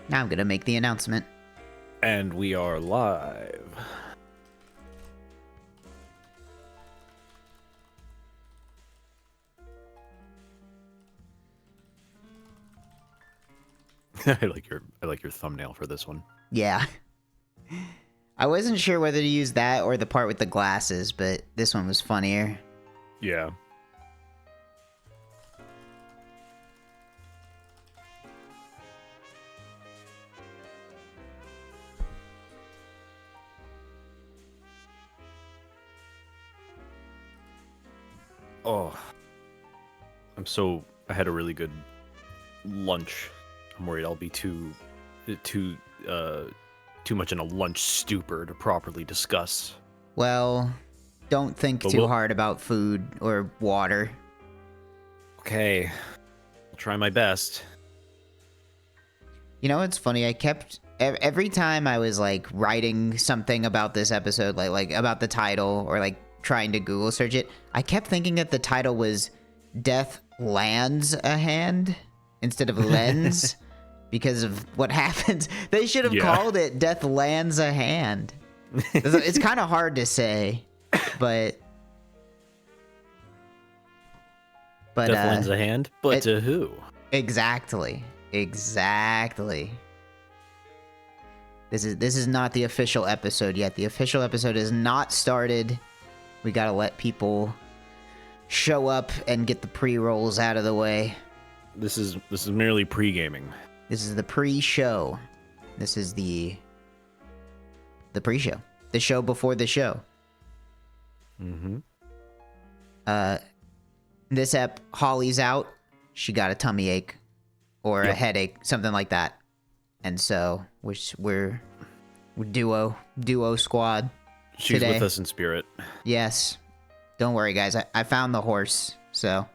Now I'm going to make the announcement. And we are live. I like your thumbnail for this one. Yeah. I wasn't sure whether to use that or the part with the glasses, but this one was funnier. Yeah. Oh. I had a really good lunch. I'm worried I'll be too much in a lunch stupor to properly discuss. Well, don't think too hard about food or water. Okay. I'll try my best. You know what's funny? I kept every time I was like writing something about this episode, like about the title or like trying to Google search it, I kept thinking that the title was Death Lands a Hand instead of Lens because of what happens. They should have called it Death Lands a Hand. It's kind of hard to say, but Death Lands a Hand, but to who? Exactly. This is not the official episode yet. The official episode is not started. We gotta let people show up and get the pre-rolls out of the way. This is merely pre-gaming. This is the pre-show. This is the pre-show. The show before the show. Mm-hmm. This ep, Holly's out. She got a tummy ache or a headache, something like that. And so we're duo squad. She's today. With us in spirit. Yes. Don't worry, guys. I found the horse, so.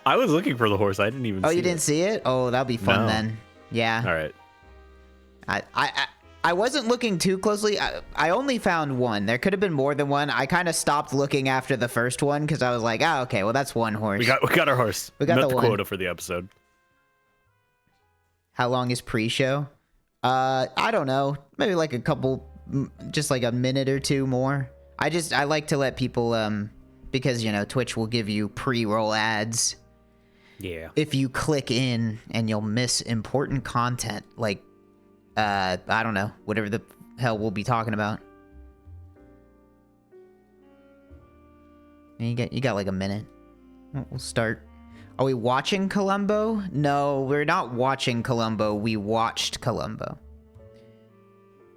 I was looking for the horse. I didn't even see it. Oh, you didn't see it? Oh, that'll be fun then. Yeah. All right. I wasn't looking too closely. I only found one. There could have been more than one. I kind of stopped looking after the first one because I was like, oh, okay, well, that's one horse. We got our horse. We got the one. quota for the episode. How long is pre-show? I don't know. Maybe like a couple, just like a minute or two more. I like to let people, because, you know, Twitch will give you pre-roll ads. Yeah. If you click in and you'll miss important content, like, I don't know, whatever the hell we'll be talking about. And you got like a minute. We'll start. Are we watching Columbo? No, we're not watching Columbo. We watched Columbo.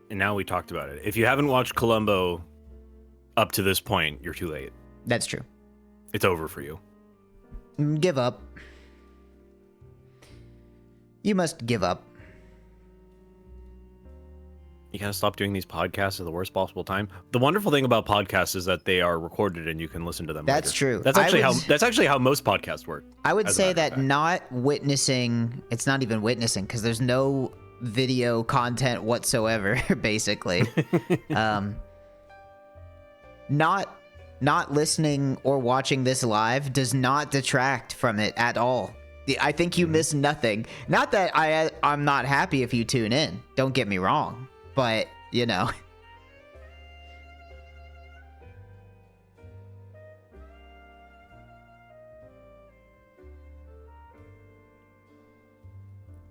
And now we talked about it. If you haven't watched Columbo up to this point, you're too late. That's true. It's over for you. Give up. You must give up. You gotta stop doing these podcasts at the worst possible time. The wonderful thing about podcasts is that they are recorded and you can listen to them. That's later. true. That's actually how most podcasts work. I would say that not witnessing, it's not even witnessing because there's no video content whatsoever, basically. Not listening or watching this live does not detract from it at all. I think you miss nothing. Not that I'm not happy if you tune in. Don't get me wrong. But, you know.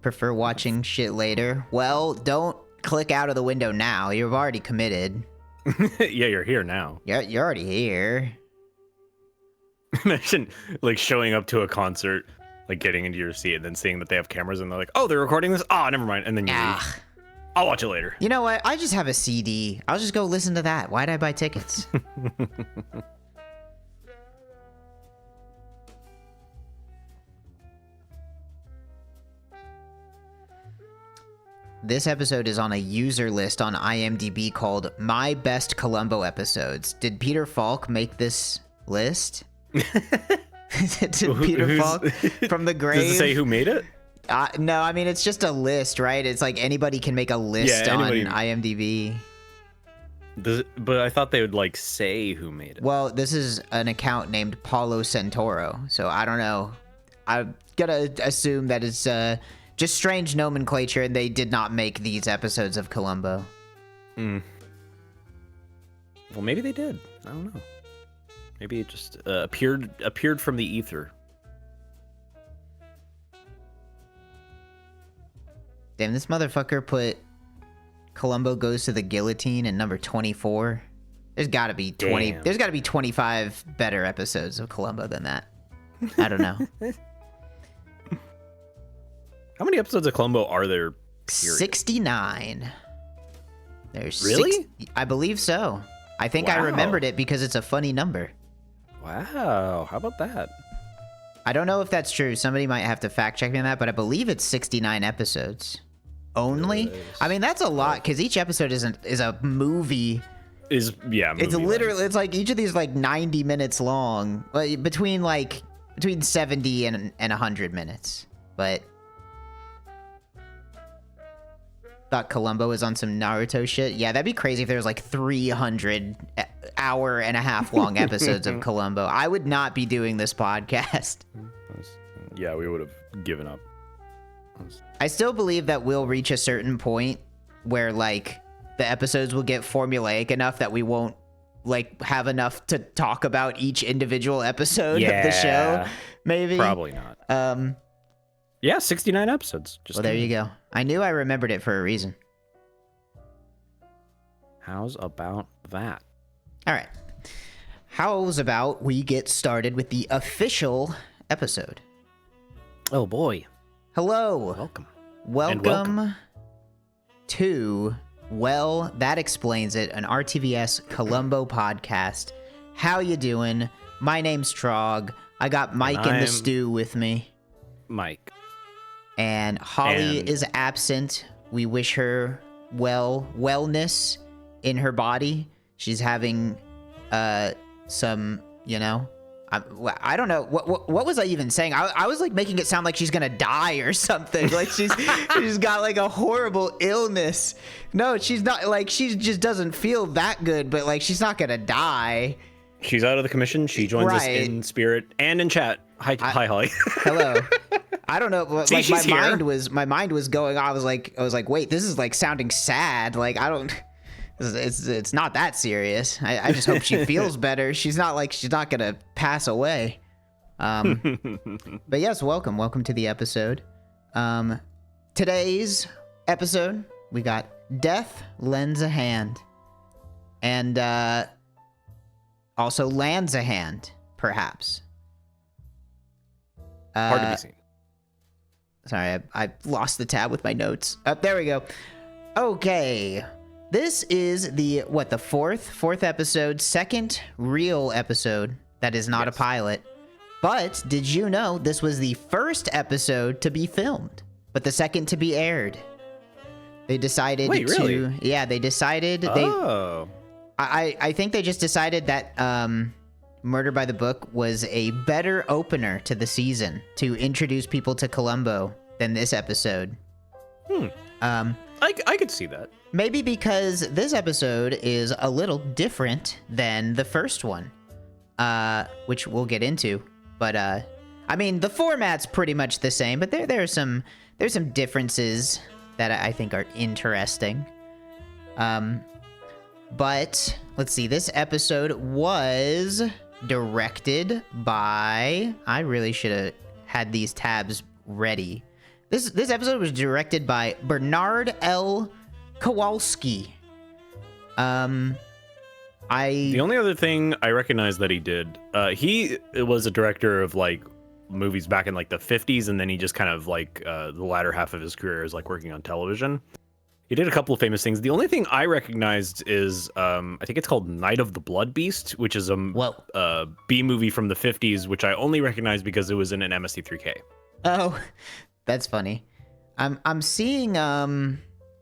Prefer watching shit later? Well, don't click out of the window now. You've already committed. Yeah, you're here now. You're already here. Imagine, like, showing up to a concert, like, getting into your seat and then seeing that they have cameras and they're like, oh, they're recording this? Oh, never mind. And then you leave. I'll watch it later. You know what? I just have a CD. I'll just go listen to that. Why'd I buy tickets? This episode is on a user list on IMDb called My Best Columbo Episodes. Did Peter Falk make this list? Did Peter Falk from the grave? Does it say who made it? No, I mean, it's just a list, right? It's like anybody can make a list on IMDb. But I thought they would, like, say who made it. Well, this is an account named Paulo Santoro, so I don't know. I'm gonna assume that it's just strange nomenclature, and they did not make these episodes of Columbo. Well, maybe they did. I don't know. Maybe it just appeared from the ether. Damn, this motherfucker put Columbo Goes to the Guillotine in number 24. There's got to be 20. Damn. There's got to be 25 better episodes of Columbo than that. I don't know. How many episodes of Columbo are there? Period? 69. There's really? I believe so. I think I remembered it because it's a funny number. Wow. How about that? I don't know if that's true. Somebody might have to fact check me on that, but I believe it's 69 episodes. Only? Yes. I mean, that's a lot because each episode is a movie. It's literally, it's like each of these like 90 minutes long, like between 70 and 100 minutes. But thought Columbo was on some Naruto shit. Yeah, that'd be crazy if there was like 300 hour and a half long episodes of Columbo. I would not be doing this podcast. Yeah, we would have given up. I still believe that we'll reach a certain point where like the episodes will get formulaic enough that we won't like have enough to talk about each individual episode of the show. Maybe. Probably not. Yeah, 69 episodes. Well, there you go. I knew I remembered it for a reason. How's about that? All right. How's about we get started with the official episode? Oh boy. Hello. Welcome to, well, that explains it, an RTVS Columbo podcast. How you doing? My name's Trog. I got Mike in the stew with me. Mike. And Holly is absent. We wish her wellness in her body. She's having some, I don't know what was I even saying. I was like making it sound like she's gonna die or something. Like she's got like a horrible illness. No, she's not. Like she just doesn't feel that good. But like she's not gonna die. She's out of the commission. She joins us in spirit and in chat. Hi, Holly. Hello. I don't know. Like See, my mind was going. I was like, wait, this is like sounding sad. Like I don't. It's not that serious. I just hope she feels better. She's not gonna pass away. But yes, welcome to the episode. Today's episode, we got Death Lends a Hand, and also lands a hand, perhaps. Hard to be seen. Sorry, I lost the tab with my notes. There we go. Okay. This is the fourth episode, second real episode that is not a pilot. But did you know this was the first episode to be filmed, but the second to be aired? They decided really? Yeah, they decided I think they just decided that Murder by the Book was a better opener to the season to introduce people to Columbo than this episode. I could see that. Maybe because this episode is a little different than the first one, which we'll get into. But I mean, the format's pretty much the same, but there's some differences that I think are interesting. But let's see. This episode was directed by. I really should have had these tabs ready. This episode was directed by Bernard L. Kowalski. The only other thing I recognize that he did, he was a director of like movies back in like the 50s, and then he just kind of like the latter half of his career is like working on television. He did a couple of famous things. The only thing I recognized is I think it's called Night of the Blood Beast, which is a B movie from the 50s, which I only recognize because it was in an MST3K. Oh, that's funny. I'm seeing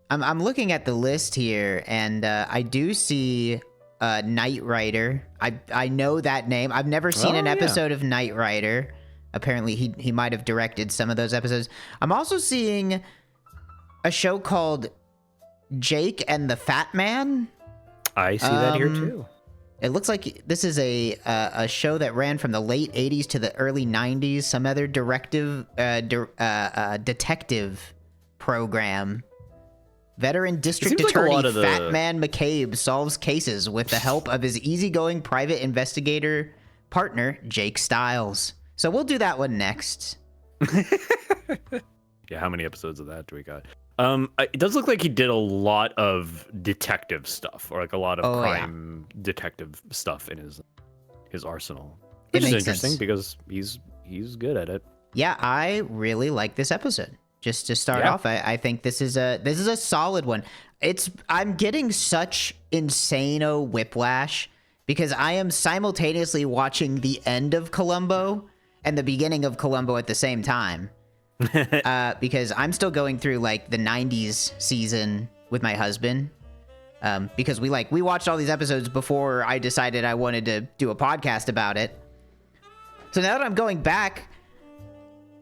I'm looking at the list here, and I do see Knight Rider. I know that name. I've never seen an episode of Knight Rider. Apparently he might have directed some of those episodes. I'm also seeing a show called Jake and the Fat Man. I see that here too. It looks like this is a show that ran from the late 80s to the early 90s. Some other detective program. Veteran district attorney Fat Man McCabe solves cases with the help of his easygoing private investigator partner, Jake Stiles. So we'll do that one next. Yeah, how many episodes of that do we got? It does look like he did a lot of detective stuff, or like a lot of crime detective stuff in his arsenal, which is interesting because he's good at it. Yeah, I really like this episode. Just to start off, I think this is a solid one. I'm getting such insane-o whiplash because I am simultaneously watching the end of Columbo and the beginning of Columbo at the same time. Because I'm still going through like the 90s season with my husband. Because we watched all these episodes before I decided I wanted to do a podcast about it. So now that I'm going back,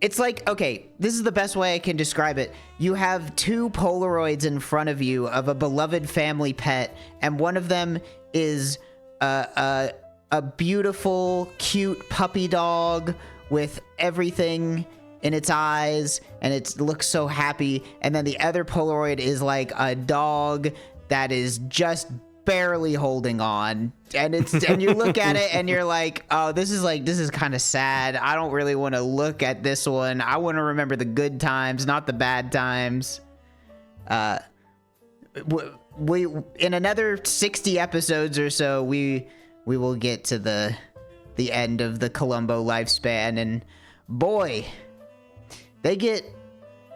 it's like, okay, this is the best way I can describe it. You have two Polaroids in front of you of a beloved family pet, and one of them is a beautiful, cute puppy dog with everything in its eyes, and it looks so happy. And then the other Polaroid is like a dog that is just barely holding on, and you look at it and you're like, oh, this is kind of sad. I don't really want to look at this one. I want to remember the good times, not the bad times. We in another 60 episodes or so, we will get to the end of the Columbo lifespan, and boy, they get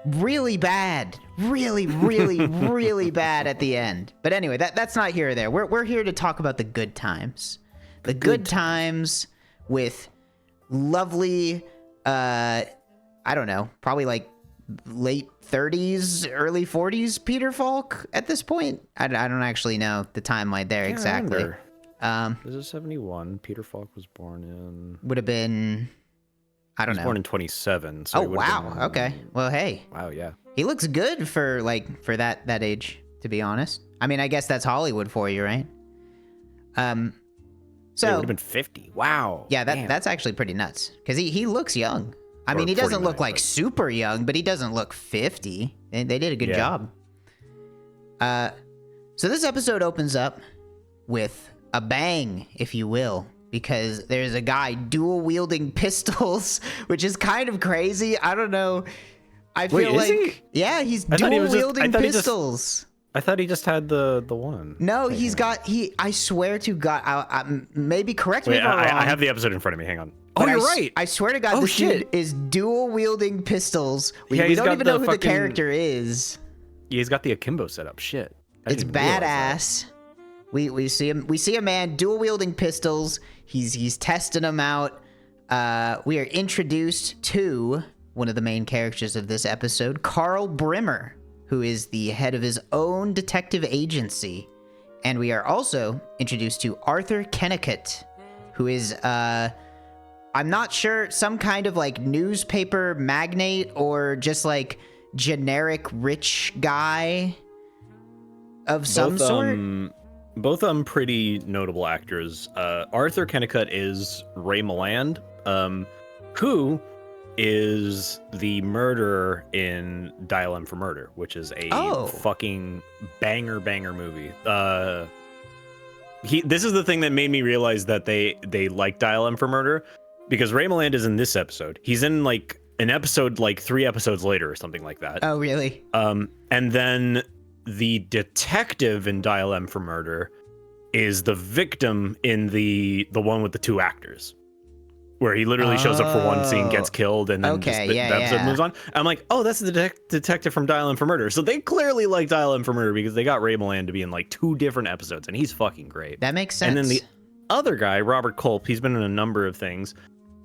really bad. Really, really, really bad at the end. But anyway, that's not here or there. We're here to talk about the good times. The good times with lovely, I don't know, probably like late 30s, early 40s Peter Falk at this point. I don't actually know the timeline there exactly. This is 71. Peter Falk was born in... Would have been... I don't know. He was born in 27. So wow. Okay. Well, hey. Wow, yeah. He looks good for that age, to be honest. I mean, I guess that's Hollywood for you, right? So it would have been 50. Wow. Yeah, that's actually pretty nuts because he looks young. I mean, he doesn't look like super young, but he doesn't look 50. They did a good job. So this episode opens up with a bang, if you will, because there's a guy dual wielding pistols, which is kind of crazy. I don't know. I feel like he? He's dual wielding pistols. I thought he just had the one. No, he's got I swear to God, maybe correct me if I'm wrong. I have the episode in front of me. Hang on. Oh, you're right. I swear to God, this dude is dual wielding pistols. We don't even know who the character is. Yeah, he's got the akimbo set up. Shit. It's badass. We see him. We see a man dual wielding pistols. He's testing them out. We are introduced to one of the main characters of this episode, Carl Brimmer, who is the head of his own detective agency. And we are also introduced to Arthur Kennicott, who is, I'm not sure, some kind of like newspaper magnate or just like generic rich guy of some sort. Both pretty notable actors. Arthur Kennicott is Ray Milland, who is the murderer in Dial M for Murder, which is a fucking banger movie. This is the thing that made me realize that they like Dial M for Murder, because Ray Milland is in this episode. He's in like an episode like 3 episodes later or something like that. Oh, really? And then the detective in Dial M for Murder is the victim in the one with the 2 actors, where he literally shows up for one scene, gets killed, and then the episode moves on. I'm like, oh, that's the detective from Dial M for Murder. So they clearly like Dial M for Murder because they got Ray Milland to be in like 2 different episodes, and he's fucking great. That makes sense. And then the other guy, Robert Culp, he's been in a number of things.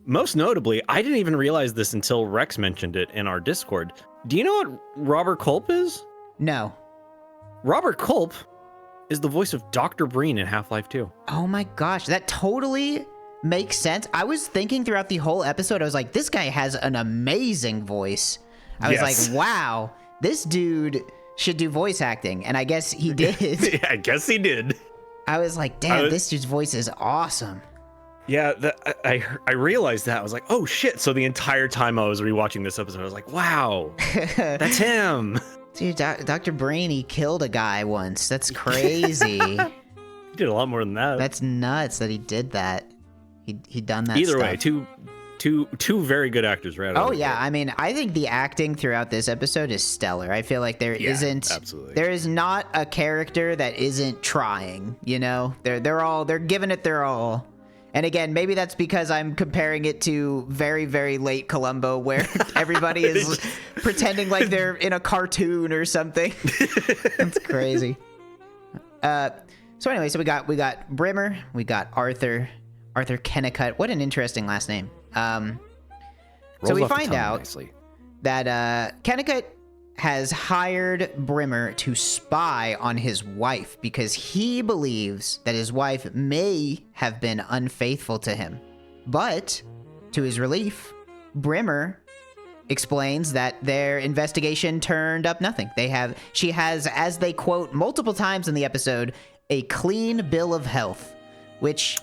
Most notably, I didn't even realize this until Rex mentioned it in our Discord. Do you know what Robert Culp is? No. Robert Culp is the voice of Dr. Breen in Half-Life 2. Oh my gosh, that totally makes sense. I was thinking throughout the whole episode, I was like, this guy has an amazing voice. I was like, wow, this dude should do voice acting. And I guess he did. Yeah, I guess he did. I was like, damn, this dude's voice is awesome. Yeah, I realized that. I was like, oh shit. So the entire time I was rewatching this episode, I was like, wow, that's him. Dude, Dr. Brainy killed a guy once. That's crazy. He did a lot more than that. That's nuts that he did that. He done that Either stuff. way, two very good actors, right? Oh yeah, I mean, I think the acting throughout this episode is stellar. I feel like there is not a character that isn't trying, you know? They're giving it their all. And again, maybe that's because I'm comparing it to very, very late Columbo, where everybody is pretending like they're in a cartoon or something. That's crazy. So anyway, so we got Brimmer, we got Arthur Kennicott. What an interesting last name. So we find out that Kennicott has hired Brimmer to spy on his wife because he believes that his wife may have been unfaithful to him. But, to his relief, Brimmer explains that their investigation turned up nothing. She has, as they quote multiple times in the episode, a clean bill of health, which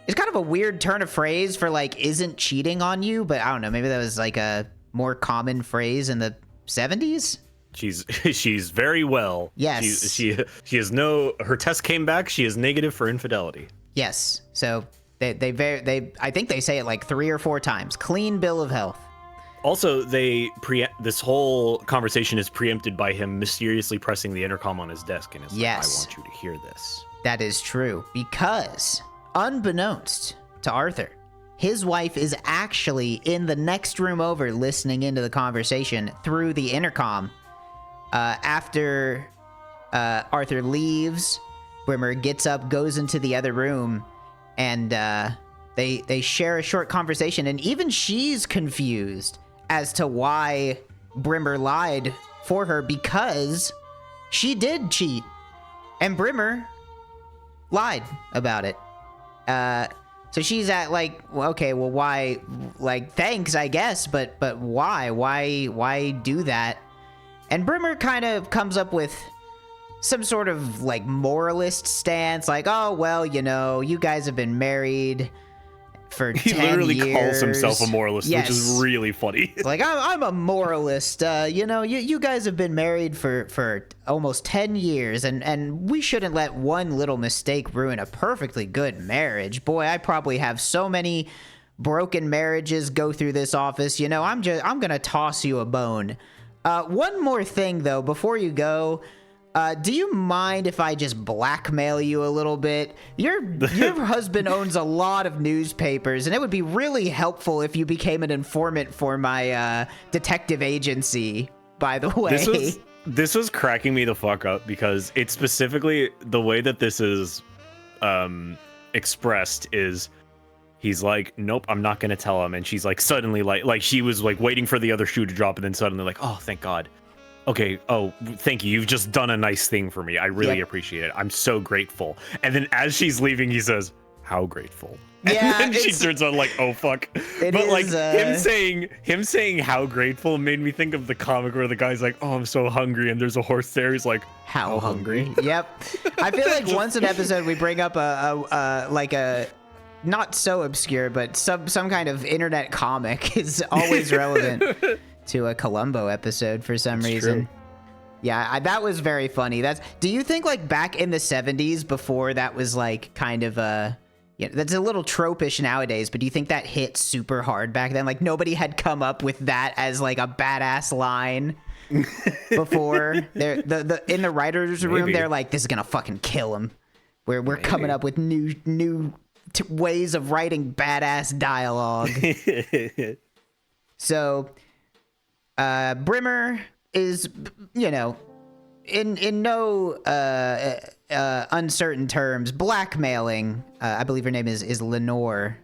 is kind of a weird turn of phrase for like isn't cheating on you, but I don't know, maybe that was like a more common phrase in the 70s. She's very well. Yes. She has her test came back. She is negative for infidelity. Yes. So they I think they say it like 3 or 4 times. Clean bill of health. Also, this whole conversation is preempted by him mysteriously pressing the intercom on his desk and is like, I want you to hear this. That is true, because unbeknownst to Arthur, his wife is actually in the next room over listening into the conversation through the intercom. After Arthur leaves, Brimmer gets up, goes into the other room, and they share a short conversation, and even she's confused as to why Brimmer lied for her, because she did cheat, and Brimmer lied about it. So she's at like, okay, well, why? Like, thanks, I guess, but why? Why do that? And Brimmer kind of comes up with some sort of like moralist stance, like, oh well, you know, you guys have been married for 10 years. He literally calls himself a moralist, which is really funny. Like, I'm a moralist. You know, you guys have been married for almost 10 years, and we shouldn't let one little mistake ruin a perfectly good marriage. Boy, I probably have so many broken marriages go through this office. You know, I'm gonna toss you a bone. One more thing though, before you go. Do you mind if I just blackmail you a little bit? Your husband owns a lot of newspapers, and it would be really helpful if you became an informant for my detective agency, by the way. This was cracking me the fuck up, because it's specifically the way that this is expressed is he's like, nope, I'm not going to tell him. And she's like, suddenly, like she was like waiting for the other shoe to drop, and then suddenly like, oh, thank God. Okay, oh, thank you. You've just done a nice thing for me. I really appreciate it. I'm so grateful. And then as she's leaving, he says, how grateful? Yeah, and then she turns on like, oh, fuck. But like him saying how grateful made me think of the comic where the guy's like, oh, I'm so hungry. And there's a horse there. He's like, how hungry? Yep. I feel like once an episode we bring up a not so obscure, but some kind of internet comic is always relevant. To a Columbo episode for some reason. True. Yeah, that was very funny. Do you think like back in the 70s, before that was like kind of that's a little tropish nowadays, but do you think that hit super hard back then? Like nobody had come up with that as like a badass line before. In the writer's room, they're like, this is gonna fucking kill him. We're coming up with new ways of writing badass dialogue. So Brimmer is, you know, in no uncertain terms, blackmailing. I believe her name is Lenore,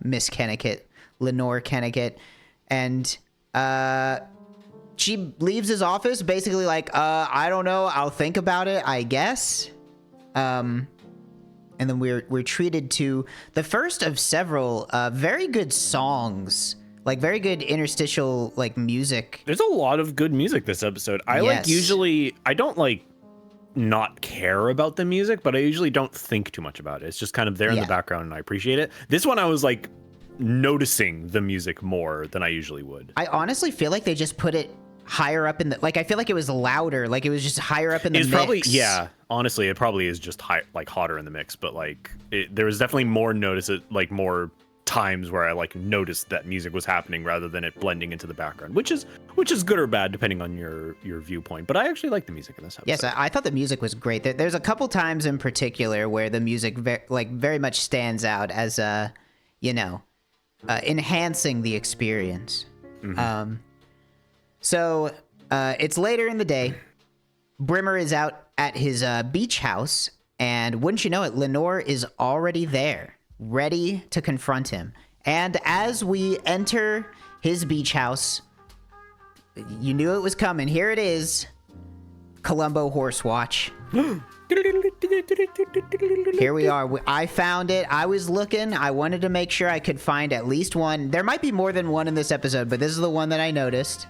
Miss Kennicott, Lenore Kennicott, and she leaves his office basically like, I don't know, I'll think about it, I guess. And then we're treated to the first of several very good songs. Like very good interstitial like music. There's a lot of good music this episode. I don't like not care about the music, but I usually don't think too much about it. It's just kind of there in the background and I appreciate it. This one I was like noticing the music more than I usually would. I honestly feel like they just put it higher up in the, like, I feel like it was louder, like it was just higher up in the mix. Probably, yeah, honestly, it probably is just like hotter in the mix, but like there was definitely more more times where I like noticed that music was happening rather than it blending into the background, which is good or bad depending on your viewpoint. But I actually like the music in this episode. Yes, I thought the music was great. There's a couple times in particular where the music very much stands out as enhancing the experience. Mm-hmm. So it's later in the day. Brimmer is out at his beach house, and wouldn't you know it, Lenore is already there, ready to confront him. And as we enter his beach house, you knew it was coming. Here it is, Columbo Horse Watch. Here we are. I found it. I was looking. I wanted to make sure I could find at least one. There might be more than one in this episode, but this is the one that I noticed.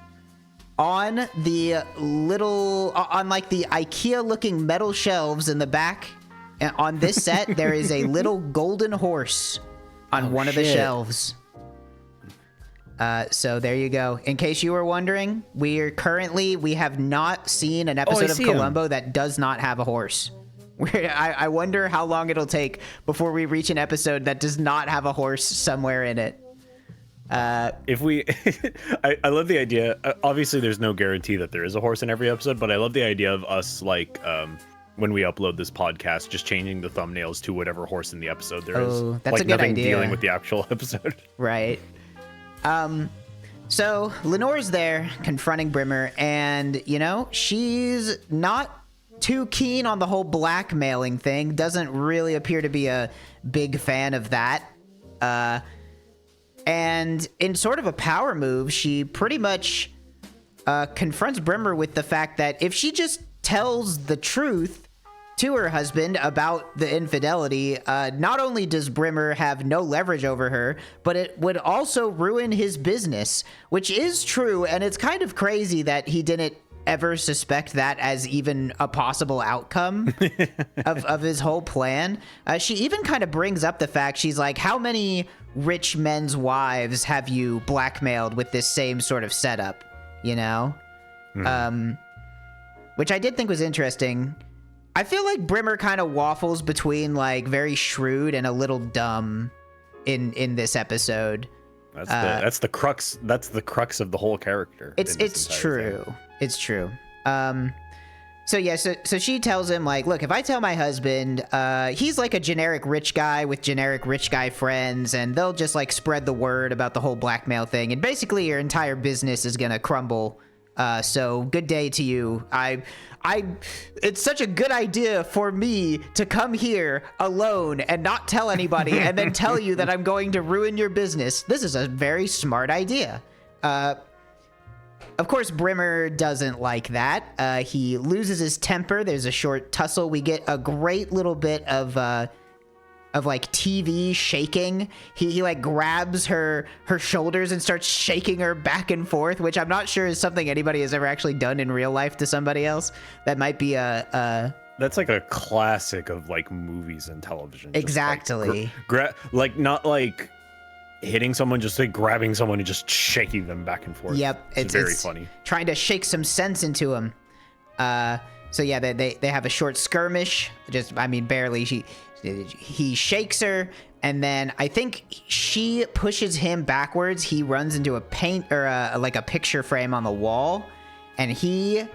On the like the IKEA looking metal shelves in the back on this set, there is a little golden horse on one of the shelves. So there you go. In case you were wondering, we have not seen an episode of Columbo that does not have a horse. I wonder how long it'll take before we reach an episode that does not have a horse somewhere in it. If we I love the idea. Obviously there's no guarantee that there is a horse in every episode, but I love the idea of us like when we upload this podcast just changing the thumbnails to whatever horse in the episode there is. That's like a good nothing idea. Dealing with the actual episode. Right. So Lenore's there confronting Brimmer, and she's not too keen on the whole blackmailing thing. Doesn't really appear to be a big fan of that. And in sort of a power move, she pretty much confronts Brimmer with the fact that if she just tells the truth to her husband about the infidelity, not only does Brimmer have no leverage over her, but it would also ruin his business, which is true. And it's kind of crazy that he didn't ever suspect that as even a possible outcome of his whole plan. She even kind of brings up the fact, she's like, how many rich men's wives have you blackmailed with this same sort of setup, which I did think was interesting. I feel like Brimmer kind of waffles between like very shrewd and a little dumb in this episode. That's the crux of the whole character. It's true. Thing. It's true. So she tells him, like, look, if I tell my husband, he's like a generic rich guy with generic rich guy friends, and they'll just like spread the word about the whole blackmail thing, and basically your entire business is gonna crumble. So good day to you. It's such a good idea for me to come here alone and not tell anybody and then tell you that I'm going to ruin your business. This is a very smart idea. Of course, Brimmer doesn't like that. He loses his temper. There's a short tussle. We get a great little bit of like TV shaking. He like grabs her shoulders and starts shaking her back and forth, which I'm not sure is something anybody has ever actually done in real life to somebody else. That might be that's like a classic of like movies and television. Exactly. Like not like hitting someone, just like grabbing someone and just shaking them back and forth. Yep, it's very funny. Trying to shake some sense into him. So yeah, they have a short skirmish. Barely. He shakes her, and then I think she pushes him backwards. He runs into a paint or like a picture frame on the wall, and he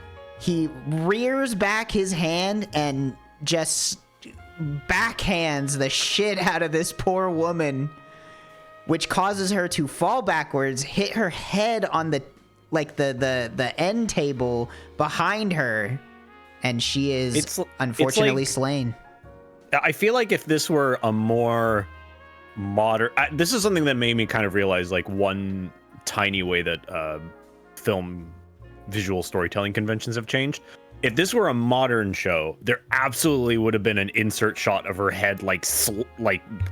rears back his hand and just backhands the shit out of this poor woman, which causes her to fall backwards, hit her head on the end table behind her, and she is unfortunately slain. I feel like if this were a more modern, this is something that made me kind of realize like one tiny way that film visual storytelling conventions have changed. If this were a modern show, there absolutely would have been an insert shot of her head, like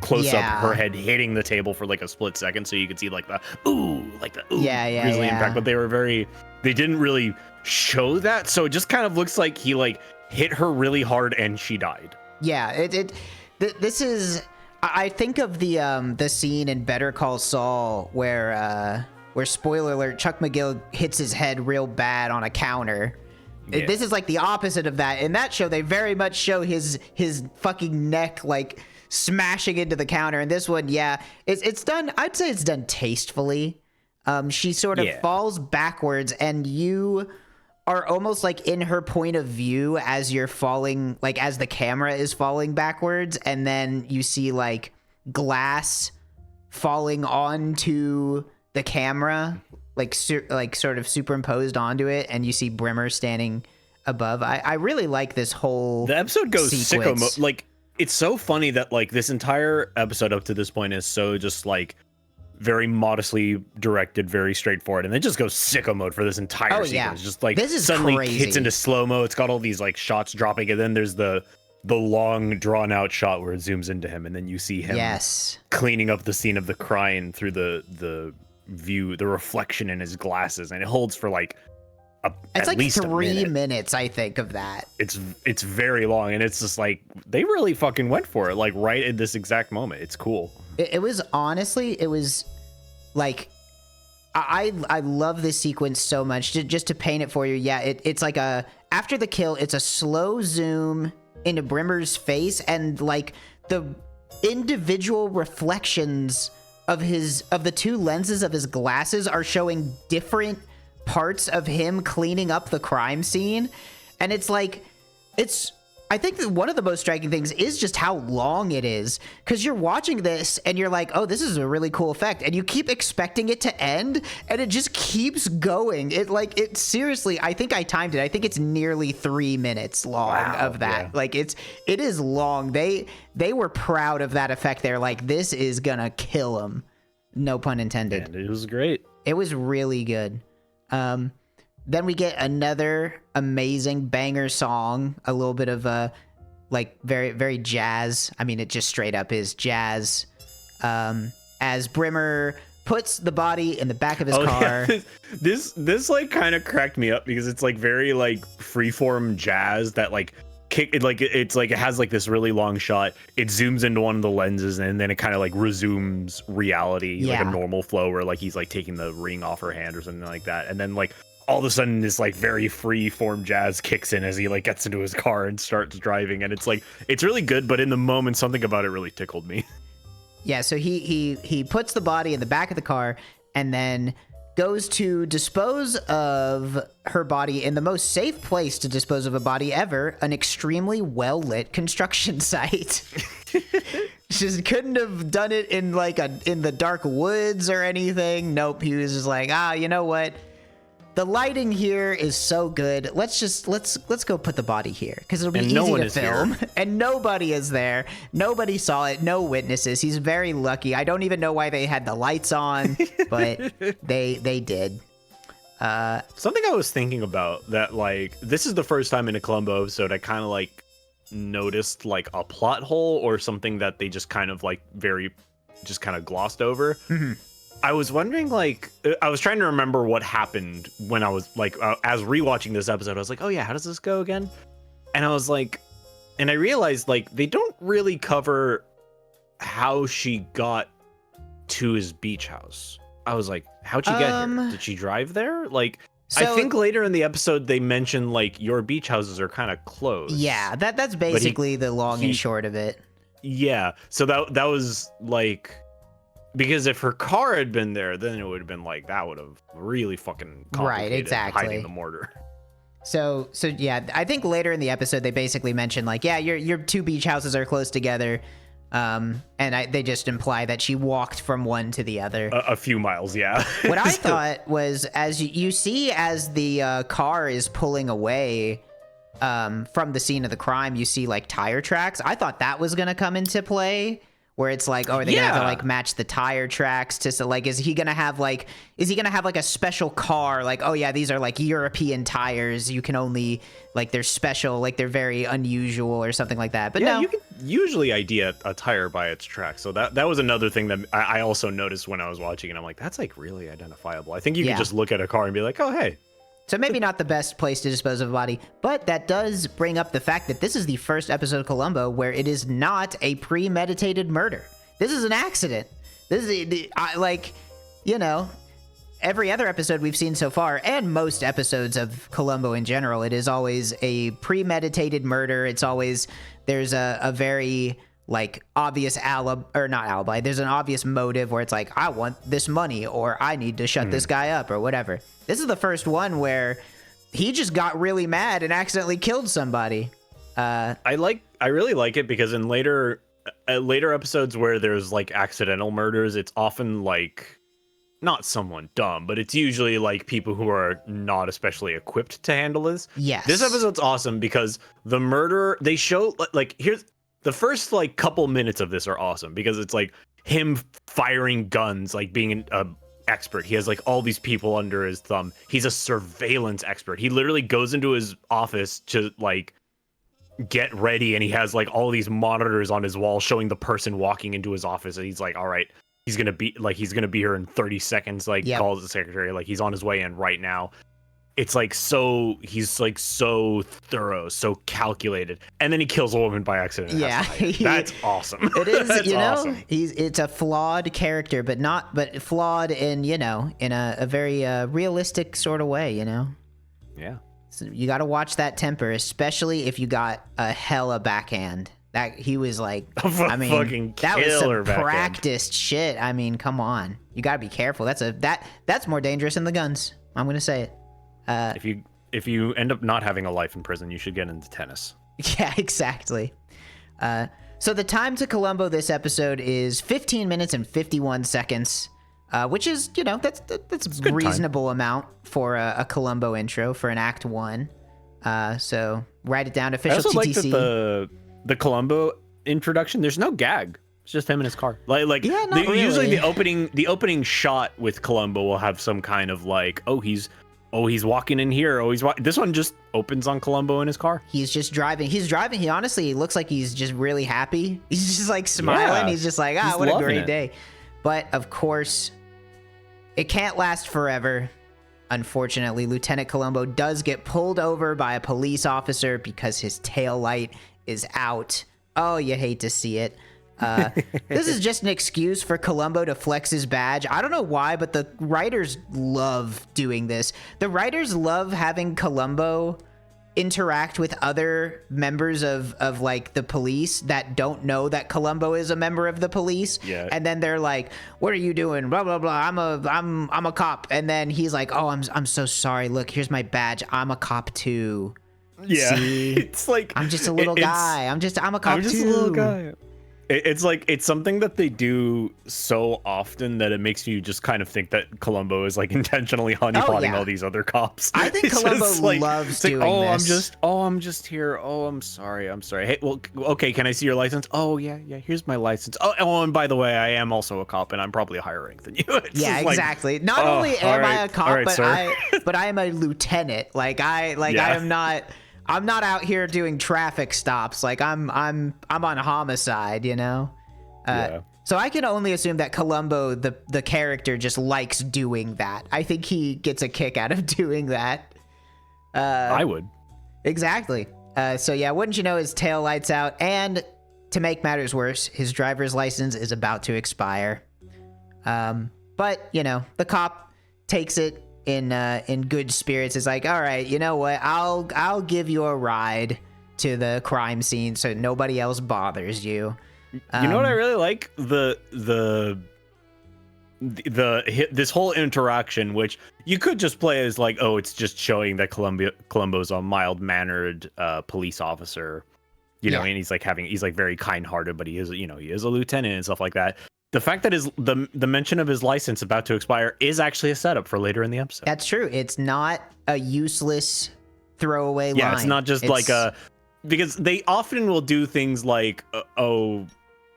close up her head hitting the table for like a split second, so you could see like the ooh, grisly impact. But they they didn't really show that, so it just kind of looks like he like hit her really hard and she died. Yeah, this is, I think of the scene in Better Call Saul where spoiler alert, Chuck McGill hits his head real bad on a counter. Yeah. This is like the opposite of that. In that show, they very much show his fucking neck like smashing into the counter. And this one, yeah, it's done. I'd say it's done tastefully. She sort of falls backwards, and you are almost like in her point of view as you're falling, like as the camera is falling backwards, and then you see like glass falling onto the camera, like sort of superimposed onto it, and you see Brimmer standing above. I really like this whole the episode goes sequence. Sicko mode. Like, it's so funny that like this entire episode up to this point is so just like very modestly directed, very straightforward, and it just goes sicko mode for this entire sequence. Yeah. It's just like this is suddenly crazy. hits into slow-mo. It's got all these like shots dropping, and then there's the long drawn out shot where it zooms into him, and then you see him cleaning up the scene of the crying through the view, the reflection in his glasses, and it holds for like it's at like least 3 minutes, I think, of that. It's very long, and it's just like they really fucking went for it, like right at this exact moment. It's cool. It was honestly, it was like, I love this sequence so much. Just to paint it for you, yeah, it's like after the kill, it's a slow zoom into Brimmer's face, and like the individual reflections of the two lenses of his glasses are showing different parts of him cleaning up the crime scene. And it's like, I think that one of the most striking things is just how long it is, because you're watching this and you're like, oh, this is a really cool effect, and you keep expecting it to end, and it just keeps going. It seriously, I think I timed it. I think it's nearly 3 minutes long of that. Yeah. Like it is long. They were proud of that effect. They're like, this is gonna kill him. No pun intended. Man, it was great. It was really good. Then we get another amazing banger song, a little bit of like very, very jazz. I mean, it just straight up is jazz. As Brimmer puts the body in the back of his car. Yeah. This like kind of cracked me up because it's like very like freeform jazz that like it's like it has like this really long shot. It zooms into one of the lenses, and then it kind of like resumes reality, like a normal flow where like he's like taking the ring off her hand or something like that, and then like all of a sudden this like very free form jazz kicks in as he like gets into his car and starts driving, and it's like it's really good, but in the moment something about it really tickled me. Yeah, so he puts the body in the back of the car and then goes to dispose of her body in the most safe place to dispose of a body ever, an extremely well-lit construction site. Just couldn't have done it in like in the dark woods or anything. Nope, he was just like, you know what? The lighting here is so good. Let's go put the body here because it'll be easy to film. And nobody is there. Nobody saw it. No witnesses. He's very lucky. I don't even know why they had the lights on, but they did. Something I was thinking about that, like, this is the first time in a Columbo episode I kind of like noticed like a plot hole or something that they just kind of like just kind of glossed over. Mm-hmm. I was wondering, like, I was trying to remember what happened when I was like, as rewatching this episode, I was like, oh yeah, how does this go again? And I was like, and I realized like they don't really cover how she got to his beach house. I was like, how'd she get here? Did she drive there? Like, so, I think later in the episode they mentioned like your beach houses are kind of closed. Yeah, that's basically the long and short of it. Yeah, so that was like. Because if her car had been there, then it would have been like, that would have really fucking complicated exactly. hiding the mortar. So yeah, I think later in the episode, they basically mentioned like, yeah, your two beach houses are close together. And they just imply that she walked from one to the other. A few miles, yeah. What I thought was, as you see, as the car is pulling away from the scene of the crime, you see like tire tracks. I thought that was going to come into play. Where it's like, oh, are they gonna have to like match the tire tracks to, so like, is he gonna have like a special car? Like, oh yeah, these are like European tires. You can only like, they're special, like they're very unusual or something like that. But no, you can usually ID a tire by its track. So that was another thing that I also noticed when I was watching, and I'm like, that's like really identifiable. I think you can just look at a car and be like, oh hey, So maybe not the best place to dispose of a body, but that does bring up the fact that this is the first episode of Columbo where it is not a premeditated murder. This is an accident. This is like, you know, every other episode we've seen so far, and most episodes of Columbo in general, it is always a premeditated murder. It's always, there's a very like obvious alibi. There's an obvious motive where it's like, I want this money, or I need to shut this guy up, or whatever. This is the first one where he just got really mad and accidentally killed somebody. I really like it because in later episodes where there's like accidental murders, it's often like not someone dumb, but it's usually like people who are not especially equipped to handle this. Yes. This episode's awesome because the murder, they show like here's the first like couple minutes of this are awesome because it's like him firing guns, like being an expert. He has like all these people under his thumb. He's a surveillance expert. He literally goes into his office to like get ready, and he has like all these monitors on his wall showing the person walking into his office, and he's like, all right, he's gonna be here in 30 seconds, like calls the secretary, like he's on his way in right now. It's like he's like so thorough, so calculated, and then he kills a woman by accident. Yeah, that's awesome. It is. That's awesome. It's a flawed character, but flawed in in a very realistic sort of way. Yeah. So you got to watch that temper, especially if you got a hella backhand. That he was like, I mean, that was some practiced shit. I mean, come on, you got to be careful. That's more dangerous than the guns. I'm gonna say it. If you end up not having a life in prison, you should get into tennis. Yeah, exactly. So the time to Columbo this episode is 15 minutes and 51 seconds, which is, that's a reasonable amount for a Columbo intro for an Act 1. So write it down, official TTC. I also like that the Columbo introduction, there's no gag. It's just him in his car. Usually the opening shot with Columbo will have some kind of like, he's walking in here. This one just opens on Columbo in his car. He's just driving. He honestly looks like he's just really happy. He's just like smiling. Yeah. He's just like, what a great day. But of course, it can't last forever. Unfortunately, Lieutenant Columbo does get pulled over by a police officer because his tail light is out. Oh, you hate to see it. This is just an excuse for Columbo to flex his badge. I don't know why, but the writers love doing this. The writers love having Columbo interact with other members of like the police that don't know that Columbo is a member of the police. Yeah. And then they're like, "What are you doing? Blah blah blah. I'm a cop." And then he's like, "Oh, I'm so sorry. Look, here's my badge. I'm a cop too." Yeah. See? It's like I'm just a little guy. I'm a cop too. I'm just a little guy. It's like, it's something that they do so often that it makes you just kind of think that Columbo is like intentionally honeypotting all these other cops. I think Columbo loves doing this. I'm just here. Oh, I'm sorry. Hey, well, okay, can I see your license? Oh, yeah, here's my license. Oh, and by the way, I am also a cop, and I'm probably a higher rank than you. Yeah, exactly. Not only am I a cop, but I am a lieutenant. I'm not out here doing traffic stops. Like I'm on homicide, Yeah. So I can only assume that Columbo, the character, just likes doing that. I think he gets a kick out of doing that. I would. Exactly. So yeah, wouldn't you know, his tail lights out, and to make matters worse, his driver's license is about to expire. But the cop takes it in good spirits. Is like, all right, you know what? I'll give you a ride to the crime scene so nobody else bothers you. You know what I really like? This whole interaction, which you could just play as like, it's just showing that Columbo's a mild-mannered police officer, and he's like very kind-hearted, but he is a lieutenant and stuff like that. The fact that the mention of his license about to expire is actually a setup for later in the episode. That's true. It's not a useless throwaway line. Yeah, it's not just because they often will do things like,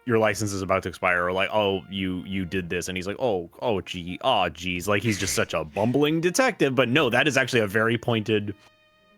your license is about to expire, or like, you did this, and he's like, geez, like he's just such a bumbling detective. But no, that is actually a very pointed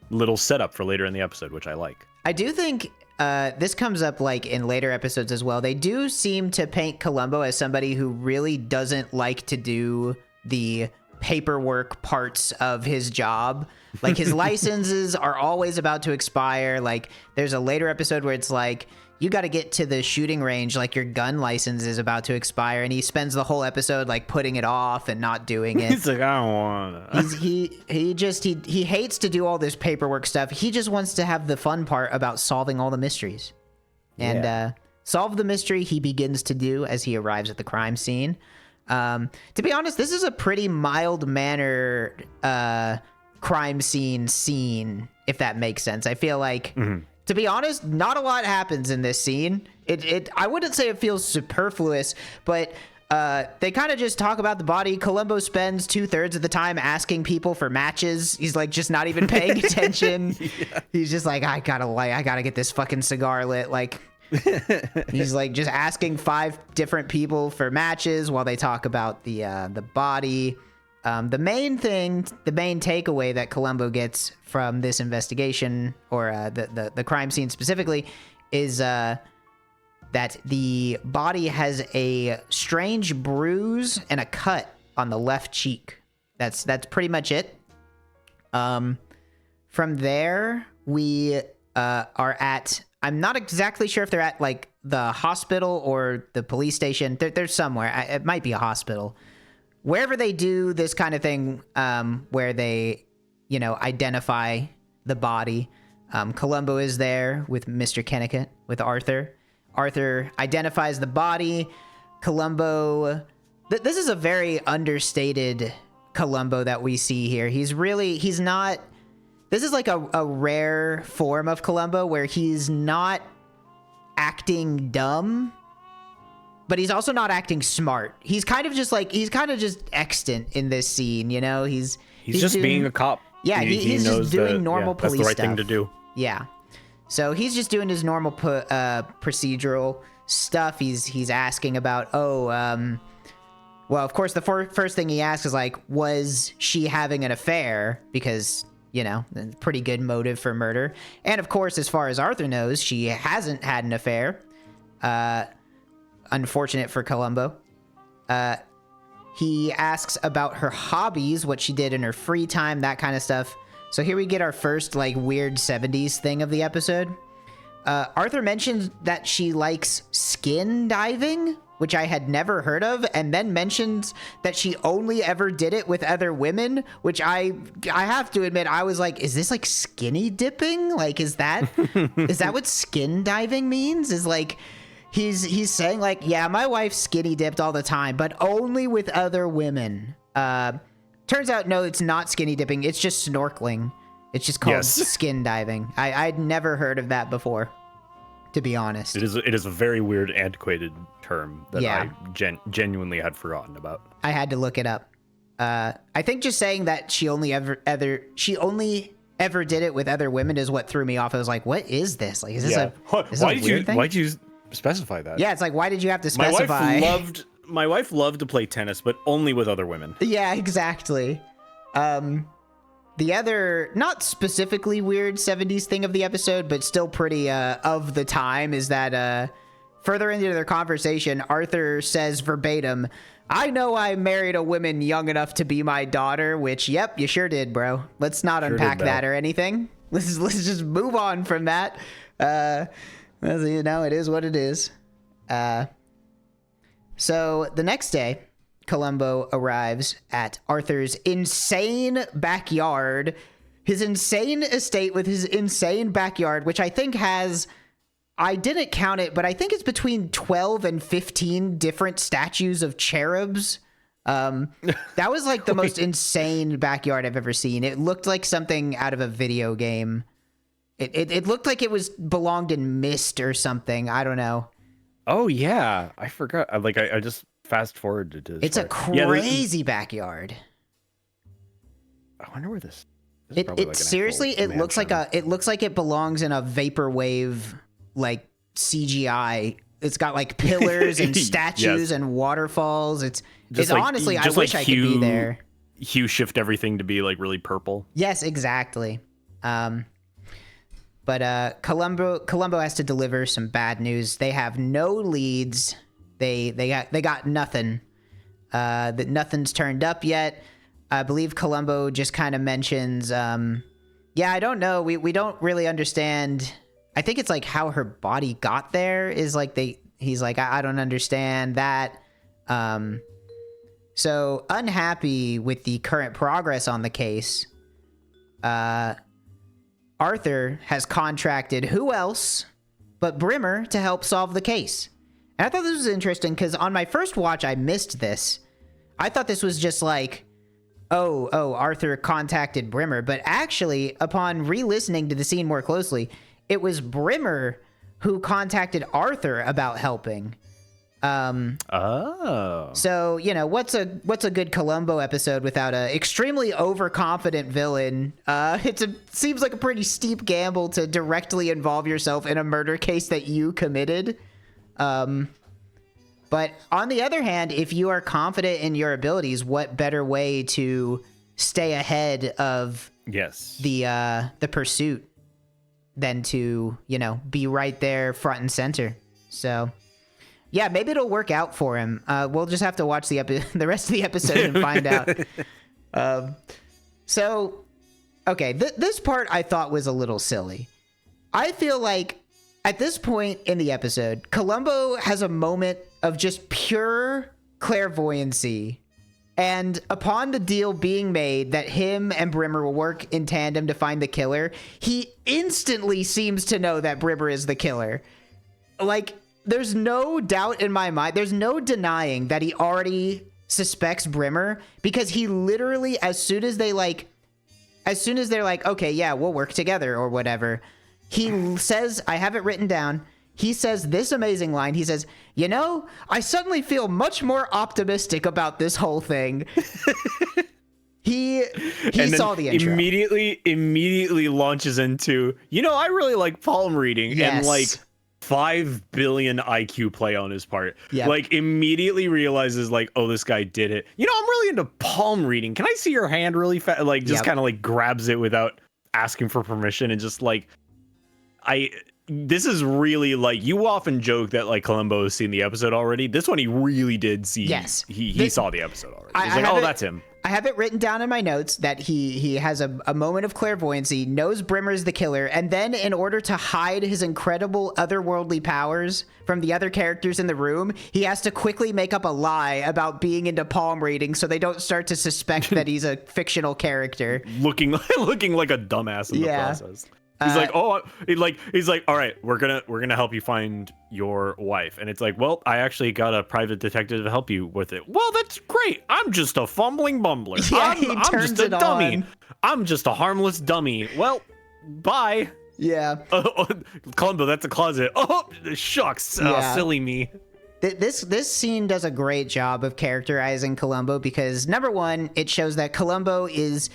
little setup for later in the episode, which I like. I do think this comes up like in later episodes as well. They do seem to paint Columbo as somebody who really doesn't like to do the paperwork parts of his job. Like his licenses are always about to expire. Like there's a later episode where it's like, you got to get to the shooting range, like your gun license is about to expire, and he spends the whole episode like putting it off and not doing it. He's like, I don't want to. He hates to do all this paperwork stuff. He just wants to have the fun part about solving all the mysteries. And solve the mystery he begins to do as he arrives at the crime scene. To be honest, this is a pretty mild-mannered crime scene, if that makes sense. I feel like... To be honest, not a lot happens in this scene. I wouldn't say it feels superfluous, but they kind of just talk about the body. Columbo spends 2/3 of the time asking people for matches. He's like just not even paying attention. He's just like, I gotta get this fucking cigar lit. Like he's like just asking 5 different people for matches while they talk about the body. The main takeaway that Columbo gets from this investigation, or the crime scene specifically, is that the body has a strange bruise and a cut on the left cheek. That's pretty much it. From there, we are at... I'm not exactly sure if they're at like the hospital or the police station. They're somewhere. It might be a hospital. Wherever they do this kind of thing, where they, identify the body, Columbo is there with Mr. Kennicott, with Arthur. Arthur identifies the body. Columbo... this is a very understated Columbo that we see here. He's not... This is like a rare form of Columbo where he's not acting dumb, but he's also not acting smart. He's kind of just extant in this scene, He's just being a cop. Yeah, he's just doing normal police stuff. That's the right thing to do. Yeah. So he's just doing his normal procedural stuff. He's asking about, well, of course, the first thing he asks is like, was she having an affair? Because, pretty good motive for murder. And of course, as far as Arthur knows, she hasn't had an affair. Unfortunate for Columbo. He asks about her hobbies, what she did in her free time, that kind of stuff. So here we get our first like weird 70s thing of the episode. Arthur mentions that she likes skin diving, which I had never heard of, and then mentions that she only ever did it with other women, which I have to admit, I was like, is this like skinny dipping? Like, is that what skin diving means? Is like, he's saying like, yeah, my wife skinny dipped all the time, but only with other women. Turns out, no, it's not skinny dipping. It's just snorkeling. It's just called skin diving. I'd never heard of that before, to be honest. It is a very weird, antiquated term that I genuinely had forgotten about. I had to look it up. I think just saying that she only ever did it with other women is what threw me off. I was like, what is this? Like, is this a weird thing? Why'd you specify that? Yeah, it's like, why did you have to specify? My wife loved to play tennis, but only with other women. Yeah, exactly. The other, not specifically weird 70s thing of the episode, but still pretty of the time, is that further into their conversation, Arthur says verbatim, I know I married a woman young enough to be my daughter, which, yep, you sure did, bro. Let's not unpack that or anything. Let's just move on from that. It is what it is. So the next day, Columbo arrives at Arthur's insane backyard, his insane estate with his insane backyard, which I think has, I didn't count it, but I think it's between 12 and 15 different statues of cherubs. That was like the most insane backyard I've ever seen. It looked like something out of a video game. It looked like it belonged in Myst or something. I don't know. Oh yeah, I forgot. I just fast forwarded to this. It's a crazy backyard. I wonder where this. It seriously, it looks like it belongs in a vaporwave like CGI. It's got like pillars and statues and waterfalls. It's honestly, I wish I could be there. Hue shift everything to be like really purple. Yes, exactly. But Columbo has to deliver some bad news. They have no leads. They got nothing. That nothing's turned up yet. I believe Columbo just kind of mentions, yeah, I don't know. We don't really understand. I think it's like how her body got there is like he's like, I don't understand that. So unhappy with the current progress on the case, Arthur has contracted who else but Brimmer to help solve the case. And I thought this was interesting because on my first watch, I missed this. I thought this was just like, oh, Arthur contacted Brimmer. But actually, upon re-listening to the scene more closely, it was Brimmer who contacted Arthur about helping. So, you know, what's a good Columbo episode without a extremely overconfident villain? Seems like a pretty steep gamble to directly involve yourself in a murder case that you committed. But on the other hand, if you are confident in your abilities, what better way to stay ahead of the pursuit than to, you know, be right there front and center. So yeah, maybe it'll work out for him. We'll just have to watch the rest of the episode and find out. So, okay, this part I thought was a little silly. I feel like at this point in the episode, Columbo has a moment of just pure clairvoyancy. And upon the deal being made that him and Brimmer will work in tandem to find the killer, he instantly seems to know that Brimmer is the killer. Like, there's no doubt in my mind. There's no denying that he already suspects Brimmer, because he literally, as soon as they're like, okay, yeah, we'll work together or whatever, he says, I have it written down. He says this amazing line. He says, you know, I suddenly feel much more optimistic about this whole thing. He saw the intro. Immediately launches into, you know, I really like palm reading. Yes. And like 5 billion IQ play on his part. Yep. Like immediately realizes like, oh, this guy did it. You know, I'm really into palm reading. Can I see your hand really fast? Like just kind of like grabs it without asking for permission and just like, this is really like, you often joke that like Columbo has seen the episode already. This one he really did see. Yes. He saw the episode already. He's like, oh, that's him. I have it written down in my notes that he has a moment of clairvoyancy, knows Brimmer's the killer, and then in order to hide his incredible otherworldly powers from the other characters in the room, he has to quickly make up a lie about being into palm reading so they don't start to suspect that he's a fictional character. Looking like a dumbass in the process. He's like, he's like, all right, we're gonna help you find your wife, and it's like, well, I actually got a private detective to help you with it. Well, that's great. I'm just a fumbling bumbler. Yeah, I'm just a dummy. On. I'm just a harmless dummy. Well, bye. Yeah. Columbo, that's a closet. Oh, shucks. Silly me. This scene does a great job of characterizing Columbo because, number one, it shows that Columbo is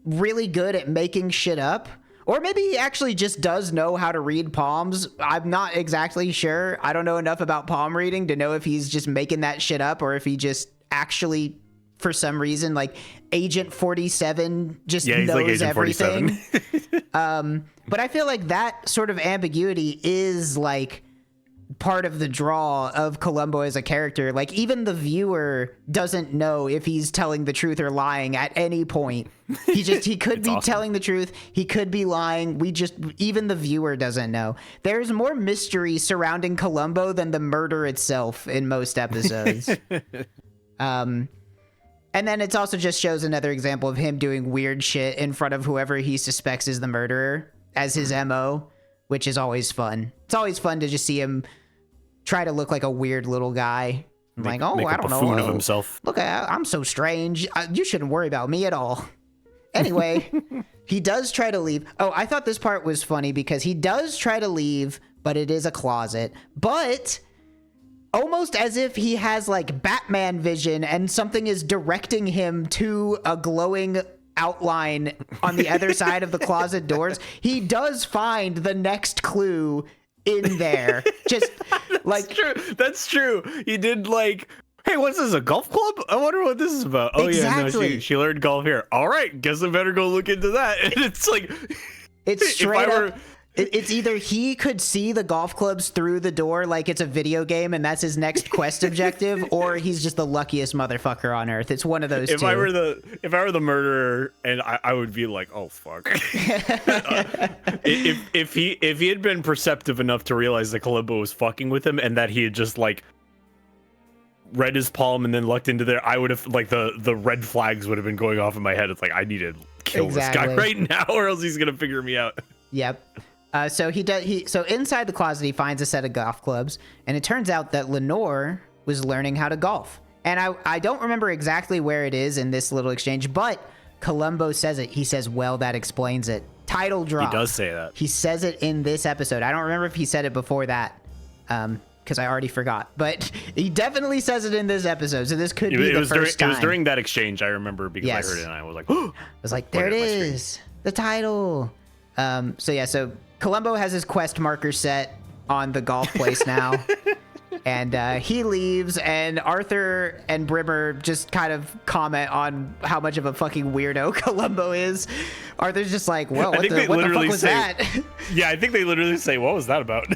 really good at making shit up. Or maybe he actually just does know how to read palms. I'm not exactly sure. I don't know enough about palm reading to know if he's just making that shit up or if he just actually, for some reason, like Agent 47 just knows like Agent everything. 47. But I feel like that sort of ambiguity is like part of the draw of Columbo as a character. Like even the viewer doesn't know if he's telling the truth or lying at any point. He could be awesome. Telling the truth. He could be lying. Even the viewer doesn't know. There's more mystery surrounding Columbo than the murder itself in most episodes. And then it also just shows another example of him doing weird shit in front of whoever he suspects is the murderer as his MO, which is always fun. It's always fun to just see him try to look like a weird little guy. I don't know. Buffoon of himself. Look, I'm so strange. You shouldn't worry about me at all. Anyway, he does try to leave. Oh, I thought this part was funny because he does try to leave, but it is a closet. But almost as if he has like Batman vision and something is directing him to a glowing outline on the other side of the closet doors, he does find the next clue in there. Just like that's true. He did like, hey, what's this, a golf club? I wonder what this is about. Oh exactly. Yeah, no, she learned golf here. All right, guess I better go look into that. And it's like, it's straight up. It's either he could see the golf clubs through the door like it's a video game and that's his next quest objective, or he's just the luckiest motherfucker on earth. It's one of those two. If I were the murderer, and I would be like, oh fuck. if he had been perceptive enough to realize that Columbo was fucking with him and that he had just like read his palm and then lucked into there, I would have like the red flags would have been going off in my head. It's like I need to kill this guy right now, or else he's gonna figure me out. Yep. So so inside the closet he finds a set of golf clubs, and it turns out that Lenore was learning how to golf. And I don't remember exactly where it is in this little exchange, but Columbo says it. He says, "Well, that explains it." Title drop. He does say that. He says it in this episode. I don't remember if he said it before that, because I already forgot. But he definitely says it in this episode. So this could be the first time. It was during that exchange, I remember, because I heard it and I was like, I was like, there it is, the title. So Columbo has his quest marker set on the golf place now. And he leaves, and Arthur and Brimmer just kind of comment on how much of a fucking weirdo Columbo is. Arthur's just like, well, what the fuck was that? Yeah, I think they literally say, what was that about?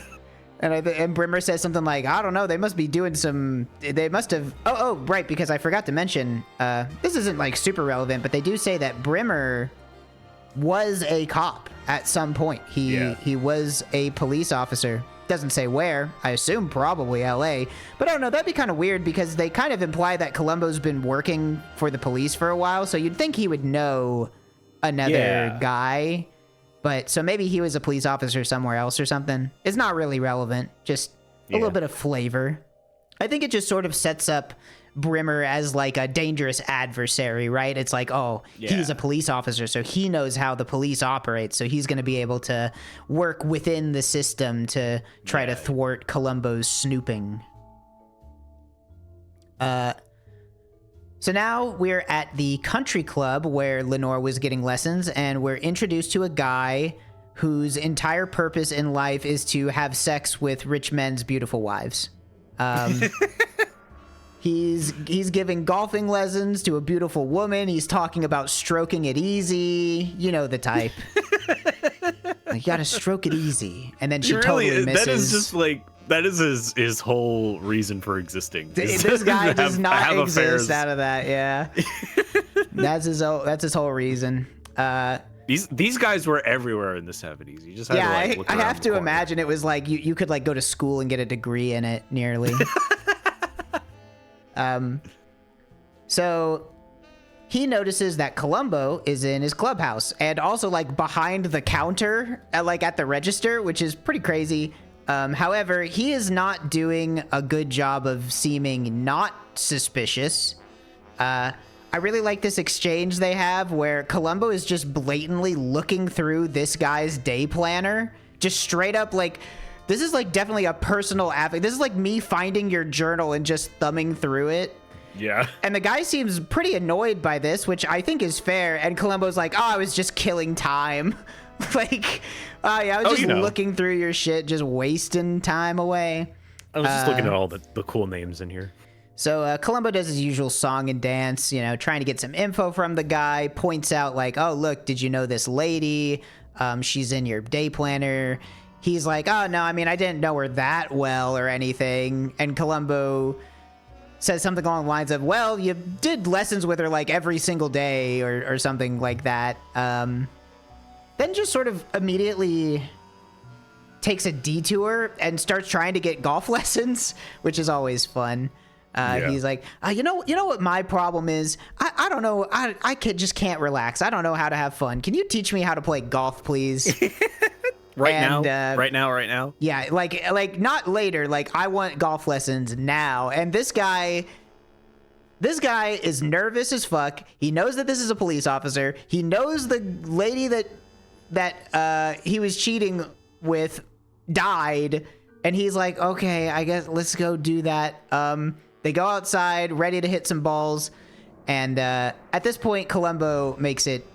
And Brimmer says something like, I don't know, they must be doing they must have, oh, right, because I forgot to mention, this isn't like super relevant, but they do say that Brimmer was a cop at some point. He was a police officer. Doesn't say where. I assume probably LA, but I don't know, that'd be kind of weird because they kind of imply that Columbo's been working for the police for a while, so you'd think he would know another guy, but so maybe he was a police officer somewhere else or something. It's not really relevant, just a little bit of flavor. I think it just sort of sets up Brimmer as like a dangerous adversary, right? It's like, oh, he's a police officer, so he knows how the police operate, so he's going to be able to work within the system to try to thwart Columbo's snooping. So now we're at the country club where Lenore was getting lessons, and we're introduced to a guy whose entire purpose in life is to have sex with rich men's beautiful wives. He's giving golfing lessons to a beautiful woman. He's talking about stroking it easy. You know the type. You gotta stroke it easy. And then she totally misses. That is just like, that is his whole reason for existing. This guy does not exist out of that, yeah. That's his whole reason. These guys were everywhere in the 70s. You just had to like, look I around have to imagine it was like you could like go to school and get a degree in it nearly. So he notices that Columbo is in his clubhouse and also like behind the counter at the register, which is pretty crazy. However, he is not doing a good job of seeming not suspicious. I really like this exchange they have where Columbo is just blatantly looking through this guy's day planner, just straight up like, this is like definitely a personal affect. This is like me finding your journal and just thumbing through it. Yeah. And the guy seems pretty annoyed by this, which I think is fair. And Columbo's like, oh, I was just killing time. Like, I was just looking through your shit, just wasting time away. I was just looking at all the cool names in here. So Columbo does his usual song and dance, trying to get some info from the guy, points out like, oh, look, did you know this lady? She's in your day planner. He's like, oh, no, I mean, I didn't know her that well or anything. And Columbo says something along the lines of, well, you did lessons with her like every single day or something like that. Then just sort of immediately takes a detour and starts trying to get golf lessons, which is always fun. He's like, you know what my problem is? I don't know. I just can't relax. I don't know how to have fun. Can you teach me how to play golf, please? Right now. Yeah, like not later. Like, I want golf lessons now. And this guy is nervous as fuck. He knows that this is a police officer. He knows the lady that he was cheating with died, and he's like, okay, I guess let's go do that. They go outside, ready to hit some balls, and at this point, Columbo makes it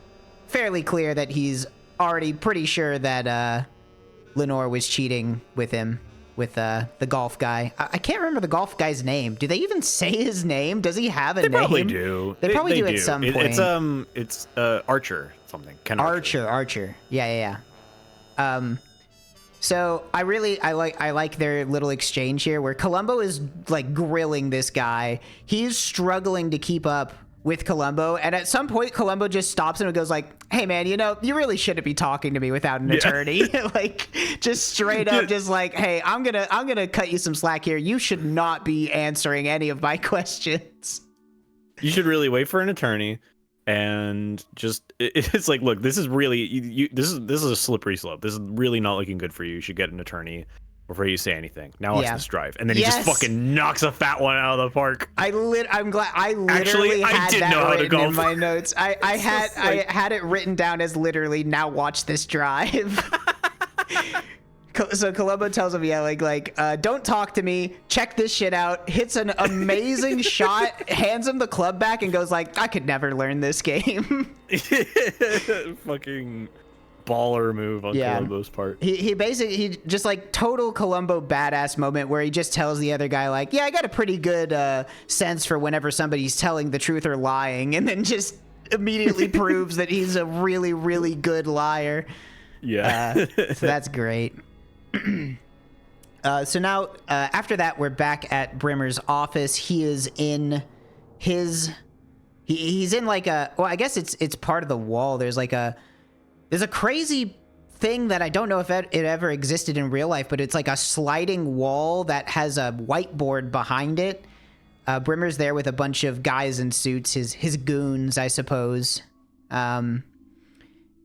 fairly clear that he's already pretty sure that Lenore was cheating with him, with the golf guy. I can't remember the golf guy's name. Do they even say his name? Does he have a name? They probably do. They probably do at some point. It's Archer something. Ken Archer. Yeah. So I like their little exchange here where Columbo is like grilling this guy. He's struggling to keep up with Columbo, and at some point Columbo just stops him and goes like, hey man, you know, you really shouldn't be talking to me without an attorney. Like, just straight up, just like, hey, I'm gonna cut you some slack here. You should not be answering any of my questions. You should really wait for an attorney. And just it's like, look, this is really this is a slippery slope. This is really not looking good for you. You should get an attorney before you say anything. Now watch this drive. And then he just fucking knocks a fat one out of the park. I'm glad I literally had that written in my notes. I had it written down as literally, now watch this drive. So Columbo tells him, don't talk to me, check this shit out, hits an amazing shot, hands him the club back, and goes like, I could never learn this game. Fucking baller move on Columbo's part. He basically just like total Columbo badass moment where he just tells the other guy like, yeah, I got a pretty good sense for whenever somebody's telling the truth or lying, and then just immediately proves that he's a really, really good liar. Yeah. So that's great. So now, after that, we're back at Brimmer's office. He is in his... He's in like a... Well, I guess it's part of the wall. There's a crazy thing that I don't know if it ever existed in real life, but it's like a sliding wall that has a whiteboard behind it. Brimmer's there with a bunch of guys in suits, his goons, I suppose.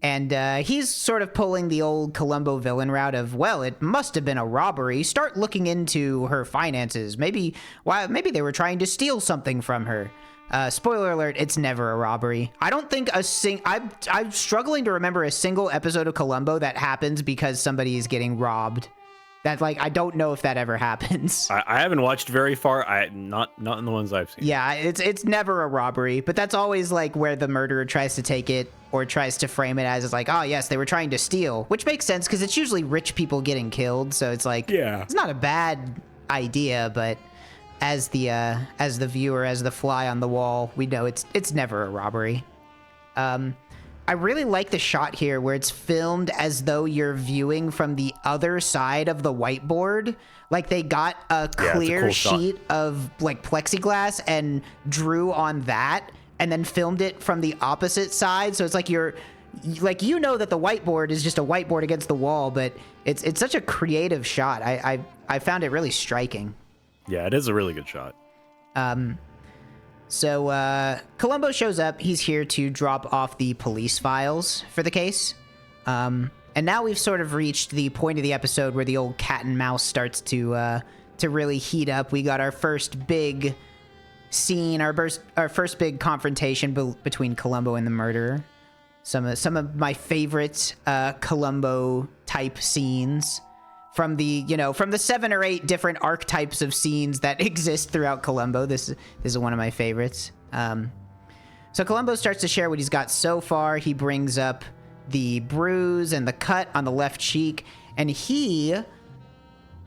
And he's sort of pulling the old Columbo villain route of, well, it must have been a robbery. Start looking into her finances. Maybe they were trying to steal something from her. Spoiler alert, it's never a robbery. I don't think I'm struggling to remember a single episode of Columbo that happens because somebody is getting robbed. That, like, I don't know if that ever happens. I haven't watched very far. Not in the ones I've seen. Yeah, it's never a robbery, but that's always like where the murderer tries to take it or tries to frame it as, it's like, oh yes, they were trying to steal, which makes sense because it's usually rich people getting killed. So it's like, it's not a bad idea, but as the viewer, as the fly on the wall, we know it's never a robbery. I really like the shot here where it's filmed as though you're viewing from the other side of the whiteboard. Like they got a clear sheet of like plexiglass and drew on that and then filmed it from the opposite side. So it's like you know that the whiteboard is just a whiteboard against the wall, but it's such a creative shot. I found it really striking. Yeah, it is a really good shot. So Columbo shows up. He's here to drop off the police files for the case. And now we've sort of reached the point of the episode where the old cat and mouse starts to really heat up. We got our first big scene, our first big confrontation between Columbo and the murderer. Some of my favorite Columbo type scenes from the 7 or 8 different archetypes of scenes that exist throughout Columbo. This is one of my favorites. So Columbo starts to share what he's got so far. He brings up the bruise and the cut on the left cheek, and he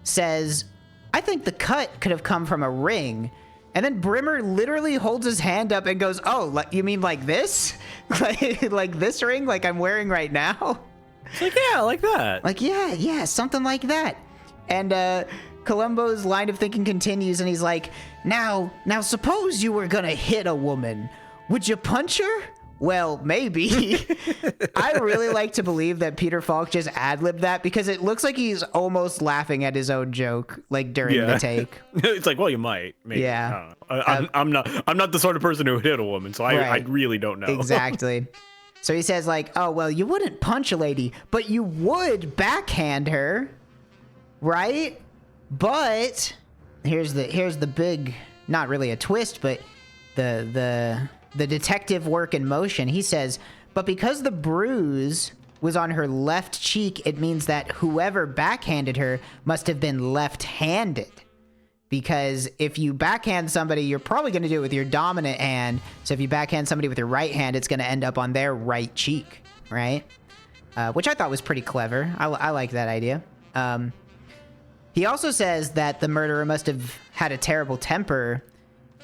says, I think the cut could have come from a ring. And then Brimmer literally holds his hand up and goes, oh, you mean like this? like this ring like I'm wearing right now? It's like, yeah, like that. Like, yeah, something like that. And Columbo's line of thinking continues, and he's like, now suppose you were gonna hit a woman. Would you punch her? Well, maybe. I really like to believe that Peter Falk just ad-libbed that because it looks like he's almost laughing at his own joke, like during the take. It's like, well, you might. Maybe. Yeah. I don't know. I'm not the sort of person who would hit a woman, so I really don't know. Exactly. So he says like, oh, well, you wouldn't punch a lady, but you would backhand her, right? But here's the big, not really a twist, but the detective work in motion. He says, but because the bruise was on her left cheek, it means that whoever backhanded her must have been left-handed. Because if you backhand somebody, you're probably going to do it with your dominant hand. So if you backhand somebody with your right hand, it's going to end up on their right cheek, right? Which I thought was pretty clever. I like that idea. He also says that the murderer must have had a terrible temper.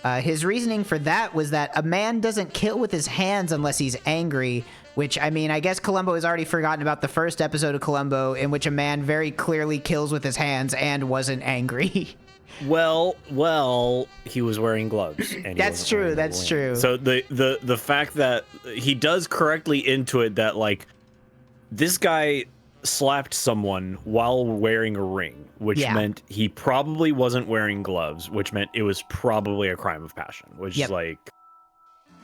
His reasoning for that was that a man doesn't kill with his hands unless he's angry, which, I mean, I guess Columbo has already forgotten about the first episode of Columbo in which a man very clearly kills with his hands and wasn't angry. Well, he was wearing gloves. And That's true. That's true. So the fact that he does correctly intuit that, like, this guy slapped someone while wearing a ring, which meant he probably wasn't wearing gloves, which meant it was probably a crime of passion, which is like,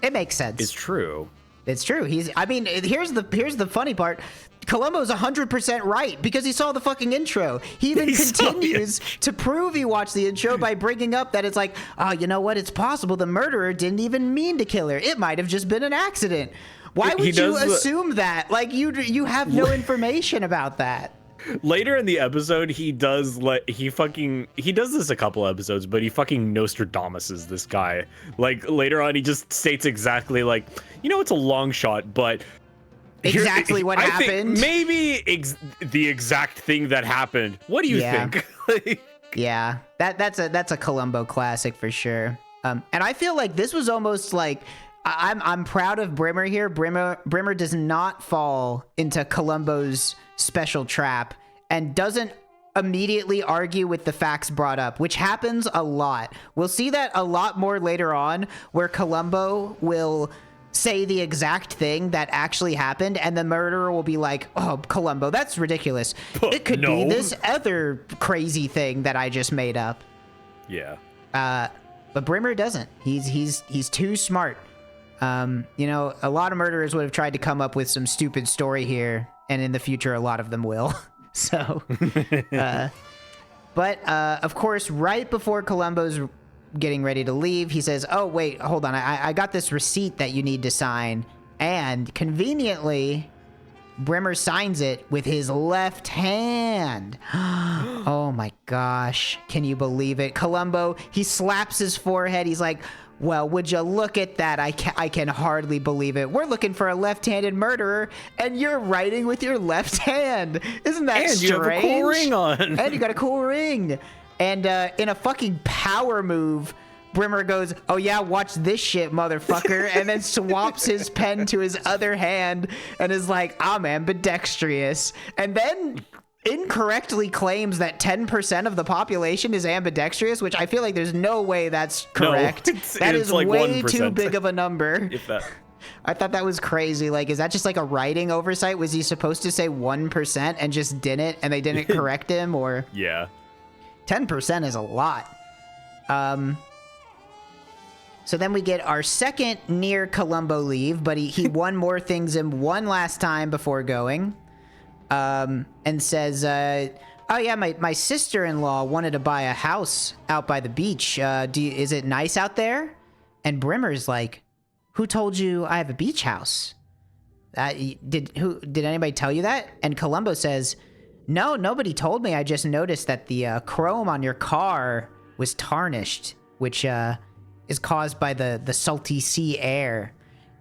it makes sense. It's true. It's true. Here's the funny part. Columbo's 100% right because he saw the fucking intro. He even continues to prove he watched the intro by bringing up that it's like, oh, you know what? It's possible the murderer didn't even mean to kill her. It might have just been an accident. Why would you assume that? Like, you have no information about that. Later in the episode, he does this a couple episodes, but he fucking Nostradamuses this guy. Like, later on, he just states exactly, like, you know, it's a long shot, but exactly what happened. Maybe the exact thing that happened. What do you think? Yeah, that's a Columbo classic for sure. And I feel like this was almost like, I'm proud of Brimmer here. Brimmer does not fall into Columbo's special trap and doesn't immediately argue with the facts brought up, which happens a lot. We'll see that a lot more later on, where Columbo will say the exact thing that actually happened, and the murderer will be like, oh, Columbo, that's ridiculous. It could be this other crazy thing that I just made up. Yeah. But Brimmer doesn't. He's too smart. You know, a lot of murderers would have tried to come up with some stupid story here, and in the future, a lot of them will. So, but of course, right before Columbo's getting ready to leave, he says, oh, wait, hold on. I got this receipt that you need to sign. And conveniently, Brimmer signs it with his left hand. Oh my gosh. Can you believe it? Columbo, he slaps his forehead. He's like, well, would you look at that? I can hardly believe it. We're looking for a left-handed murderer, and you're writing with your left hand. Isn't that strange? And you have a cool ring on. And you got a cool ring. And in a fucking power move, Brimmer goes, oh yeah, watch this shit, motherfucker, and then swaps his pen to his other hand and is like, I'm ambidextrous. And then incorrectly claims that 10% of the population is ambidextrous, which I feel like there's no way that's correct. No, that is like way 1%. too big of a number. If that. I thought that was crazy. Like, is that just like a writing oversight? Was he supposed to say 1% and just didn't, and they didn't correct him? Or yeah, 10% is a lot. So then we get our second near Columbo leave, but he one more things in one last time before going. And says, oh yeah, my sister-in-law wanted to buy a house out by the beach. Is it nice out there? And Brimmer's like, who told you I have a beach house? Did anybody tell you that? And Columbo says, no, nobody told me. I just noticed that the chrome on your car was tarnished, which is caused by the salty sea air.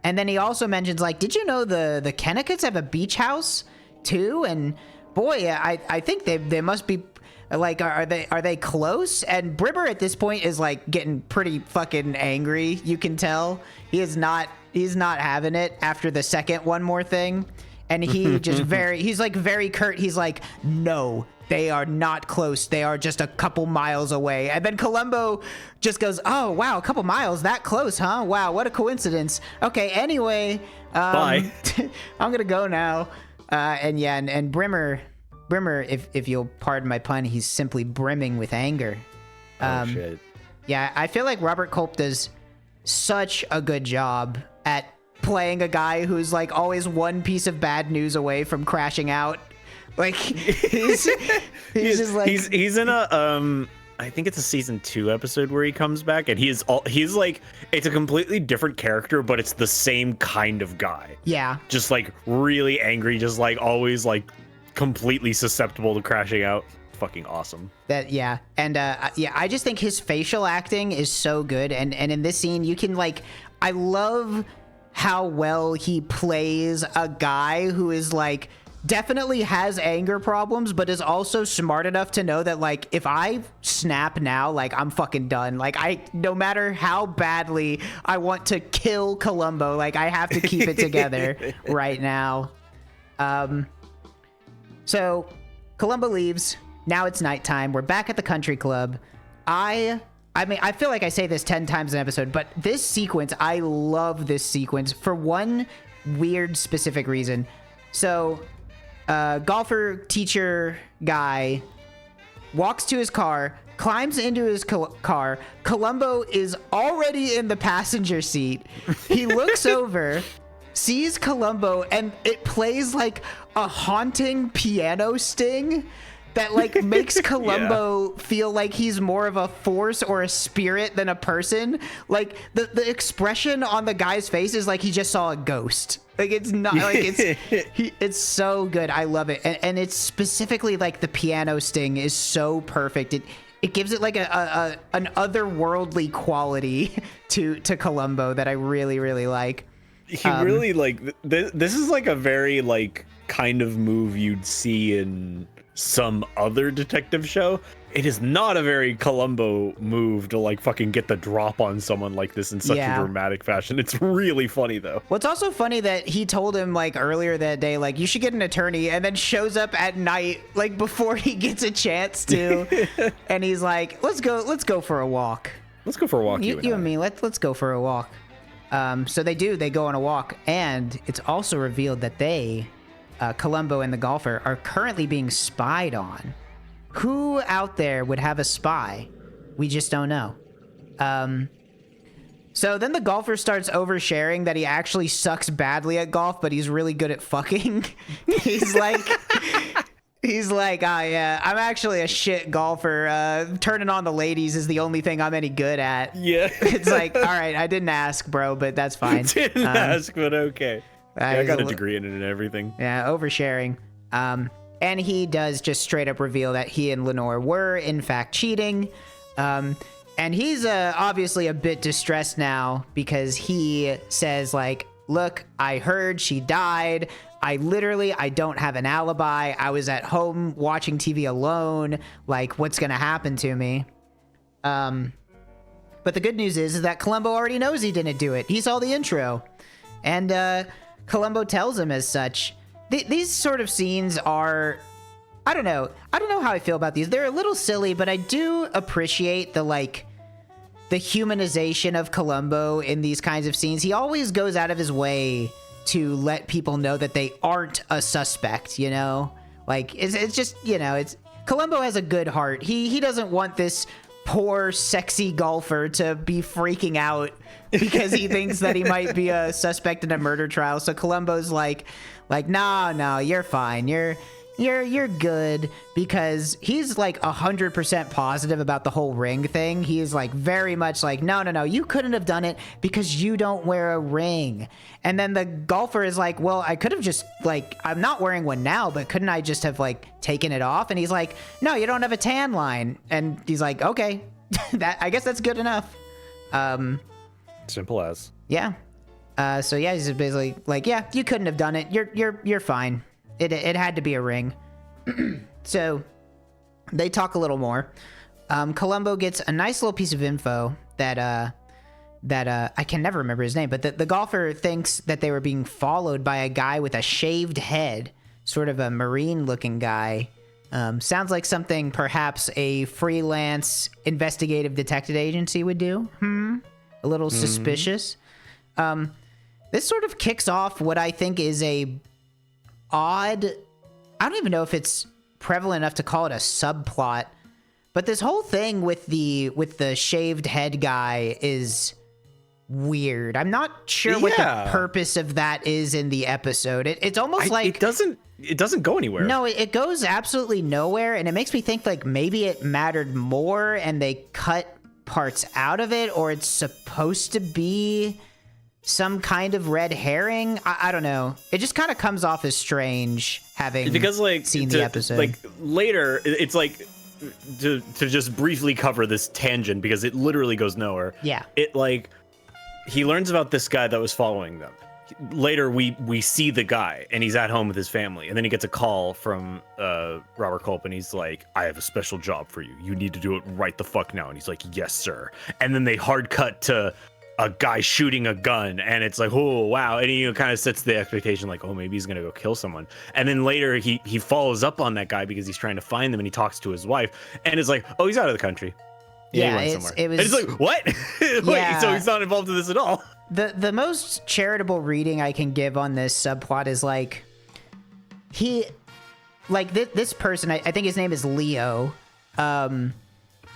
And then he also mentions, like, did you know the Kennecotts have a beach house too? And boy, I think they must be like, are they close? And Brimmer at this point is like getting pretty fucking angry. You can tell he's not having it after the second one more thing. And he just he's like very curt. He's like, no, they are not close. They are just a couple miles away. And then Columbo just goes, oh wow, a couple miles, that close, huh? Wow, what a coincidence. Okay, anyway, bye. I'm gonna go now. And Brimmer, if you'll pardon my pun, he's simply brimming with anger. Oh, shit. Yeah, I feel like Robert Culp does such a good job at playing a guy who's like always one piece of bad news away from crashing out. Like he's just like he's in a I think it's a season 2 episode where he comes back, and he's like, it's a completely different character, but it's the same kind of guy. Yeah. Just like really angry, just like always like completely susceptible to crashing out. Fucking awesome. Yeah. And I just think his facial acting is so good. And in this scene, you can like, I love how well he plays a guy who is like definitely has anger problems, but is also smart enough to know that, like, if I snap now, like, I'm fucking done. Like, no matter how badly I want to kill Columbo, like, I have to keep it together right now. So Columbo leaves. Now it's nighttime. We're back at the country club. I mean, I feel like I say this 10 times an episode, but this sequence, I love this sequence for one weird specific reason. So, golfer teacher guy walks to his car, climbs into his car. Columbo is already in the passenger seat. He looks over, sees Columbo, and it plays like a haunting piano sting that like makes Columbo feel like he's more of a force or a spirit than a person. Like the expression on the guy's face is like he just saw a ghost. Like it's not like it's so good. I love it. And it's specifically like the piano sting is so perfect. It gives it like an otherworldly quality to Columbo that I really, really like. He really like this is like a very like kind of move you'd see in some other detective show. It is not a very Columbo move to like fucking get the drop on someone like this in such a dramatic fashion. It's really funny though. Well, it's also funny that he told him like earlier that day, like, you should get an attorney, and then shows up at night, like before he gets a chance to, and he's like, let's go for a walk. Let's go for a walk. You and me, let's go for a walk. So they go on a walk, and it's also revealed that Columbo and the golfer are currently being spied on. Who out there would have a spy? We just don't know. So then the golfer starts oversharing that he actually sucks badly at golf, but he's really good at fucking. He's like, yeah, I'm actually a shit golfer. Turning on the ladies is the only thing I'm any good at. Yeah. It's like, all right, I didn't ask, bro, but that's fine. Didn't ask, but okay. Yeah, I got a degree in it and everything. Yeah, oversharing. And he does just straight up reveal that he and Lenore were, in fact, cheating. And he's obviously a bit distressed now because he says, like, look, I heard she died. I don't have an alibi. I was at home watching TV alone. Like, what's going to happen to me? But the good news is that Columbo already knows he didn't do it. He saw the intro. And Columbo tells him as such. These sort of scenes are, I don't know how I feel about these. They're a little silly, but I do appreciate the humanization of Columbo in these kinds of scenes. He always goes out of his way to let people know that they aren't a suspect, you know? Like, it's just, you know, Columbo has a good heart. He doesn't want this poor, sexy golfer to be freaking out because he thinks that he might be a suspect in a murder trial. So Columbo's like, no, you're fine. You're good, because he's like 100% positive about the whole ring thing. He's like very much like, no, you couldn't have done it because you don't wear a ring. And then the golfer is like, well, I could have just like, I'm not wearing one now, but couldn't I just have like taken it off? And he's like, no, you don't have a tan line. And he's like, okay, I guess that's good enough. Simple as. Yeah. So yeah, he's basically like, yeah, you couldn't have done it. You're fine. It had to be a ring. So they talk a little more. Columbo gets a nice little piece of info that I can never remember his name, but the golfer thinks that they were being followed by a guy with a shaved head, sort of a marine looking guy. Sounds like something perhaps a freelance investigative detective agency would do. A little suspicious. This sort of kicks off what I think is a odd, I don't even know if it's prevalent enough to call it a subplot, but this whole thing with the shaved head guy is weird. I'm not sure what the purpose of that is in the episode. It's almost like it doesn't go anywhere. No, it goes absolutely nowhere, and it makes me think like maybe it mattered more and they cut parts out of it, or it's supposed to be some kind of red herring. I don't know. It just kind of comes off as strange having seen the episode. Like later, it's like to just briefly cover this tangent because it literally goes nowhere. Yeah. It like he learns about this guy that was following them. later we see the guy and he's at home with his family, and then he gets a call from Robert Culp, and he's like, I have a special job for you. You need to do it right the fuck now. And he's like, yes, sir. And then they hard cut to a guy shooting a gun, and it's like, oh wow. And he kind of sets the expectation like, oh, maybe he's gonna go kill someone. And then later he follows up on that guy because he's trying to find them, and he talks to his wife, and it's like, oh, he's out of the country. Yeah, it was. And it's like, what? Wait, so he's not involved in this at all. The most charitable reading I can give on this subplot is like, this person, I think his name is Leo.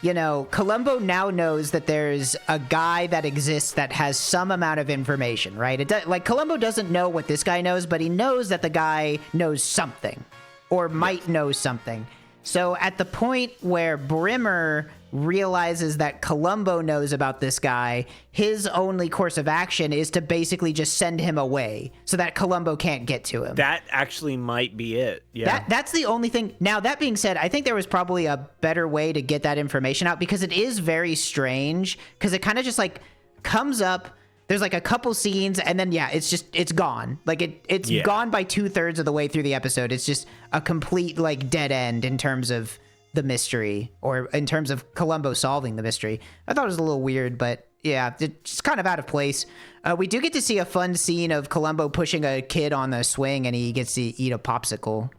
You know, Columbo now knows that there's a guy that exists that has some amount of information, right? Like, Columbo doesn't know what this guy knows, but he knows that the guy knows something, or might know something. So at the point where Brimmer realizes that Columbo knows about this guy, his only course of action is to basically just send him away so that Columbo can't get to him. That actually might be it. Yeah. That's the only thing. Now, that being said, I think there was probably a better way to get that information out, because it is very strange, because it kind of just like comes up. There's like a couple scenes, and then it's gone. Like it's gone by 2/3 of the way through the episode. It's just a complete like dead end in terms of the mystery, or in terms of Columbo solving the mystery. I thought it was a little weird, but yeah, it's kind of out of place. We do get to see a fun scene of Columbo pushing a kid on the swing, and he gets to eat a popsicle.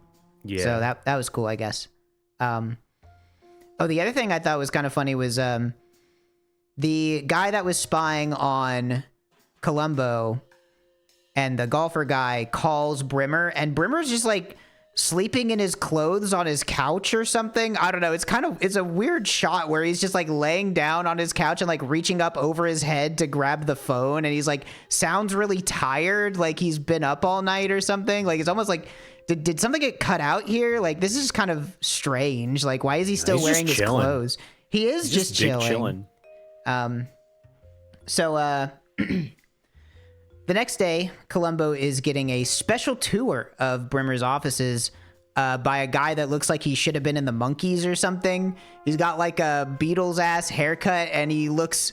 Yeah. So that was cool, I guess. The other thing I thought was kind of funny was the guy that was spying on Columbo and the golfer guy calls Brimmer, and Brimmer's just like sleeping in his clothes on his couch or something. I don't know. It's a weird shot where he's just like laying down on his couch and like reaching up over his head to grab the phone, and he's like sounds really tired, like he's been up all night or something. Like, it's almost like, did something get cut out here? Like, this is kind of strange. Like, why is he still wearing his clothes? He is just chilling. The next day, Columbo is getting a special tour of Brimmer's offices by a guy that looks like he should have been in the Monkees or something. He's got like a Beatles-ass haircut, and he looks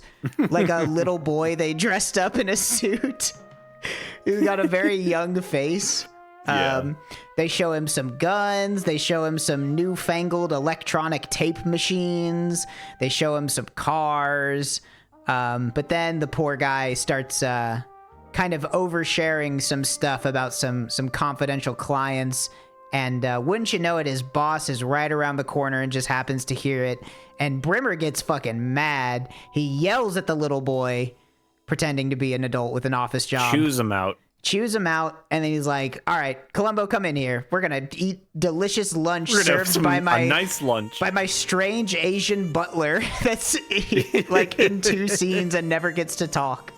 like a little boy they dressed up in a suit. He's got a very young face. Yeah. They show him some guns. They show him some newfangled electronic tape machines. They show him some cars. But then the poor guy starts kind of oversharing some stuff about some confidential clients, and wouldn't you know it, his boss is right around the corner and just happens to hear it, and Brimmer gets fucking mad. He yells at the little boy, pretending to be an adult with an office job. Chews him out, and then he's like, all right, Columbo, come in here. We're gonna eat delicious lunch served by my strange Asian butler that's like in 2 scenes and never gets to talk.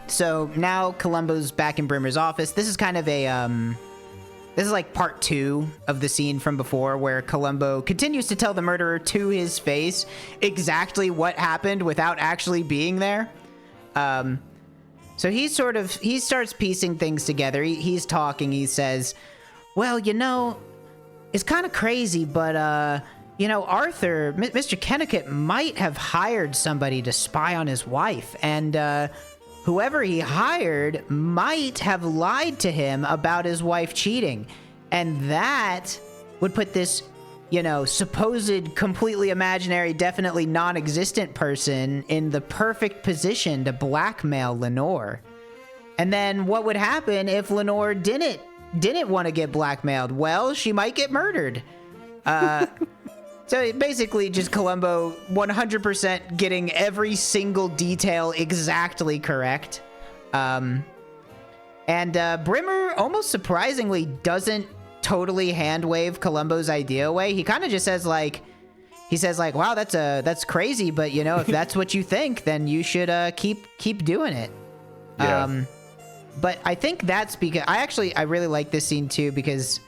So now Columbo's back in Brimmer's office. This is kind of this is like part 2 of the scene from before, where Columbo continues to tell the murderer to his face exactly what happened without actually being there. So he starts piecing things together. He's talking. He says, well, you know, it's kind of crazy, but you know, Arthur, Mr. Kennicott might have hired somebody to spy on his wife, and whoever he hired might have lied to him about his wife cheating, and that would put this, you know, supposed completely imaginary, definitely non-existent person in the perfect position to blackmail Lenore. And then what would happen if Lenore didn't want to get blackmailed? Well, she might get murdered. So basically just Columbo 100% getting every single detail exactly correct. And Brimmer almost surprisingly doesn't totally hand wave Columbo's idea away. He kind of just says like, wow, that's crazy, but you know, if that's what you think, then you should keep doing it. Yeah. But I think that's because I really like this scene too, because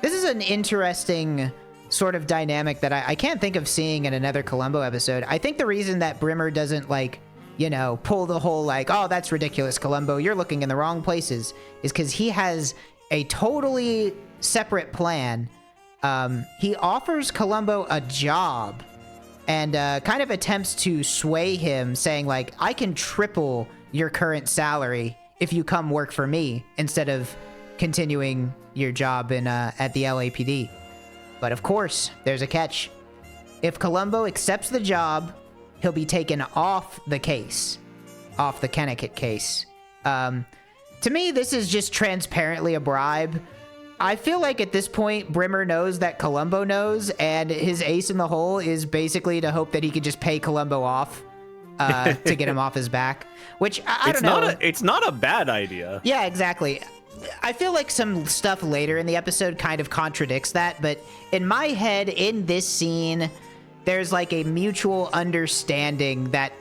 this is an interesting sort of dynamic that I can't think of seeing in another Columbo episode. I think the reason that Brimmer doesn't, like, you know, pull the whole like, oh, that's ridiculous, Columbo, you're looking in the wrong places, is because he has a totally separate plan. He offers Columbo a job and kind of attempts to sway him, saying like, I can triple your current salary if you come work for me instead of continuing your job in at the LAPD. But of course, there's a catch. If Columbo accepts the job, he'll be taken off the case, off the Kennicott case. To me, this is just transparently a bribe. I feel like at this point, Brimmer knows that Columbo knows, and his ace in the hole is basically to hope that he could just pay Columbo off to get him off his back. Which, I don't know. It's not a bad idea. Yeah, exactly. I feel like some stuff later in the episode kind of contradicts that, but in my head, in this scene, there's like a mutual understanding that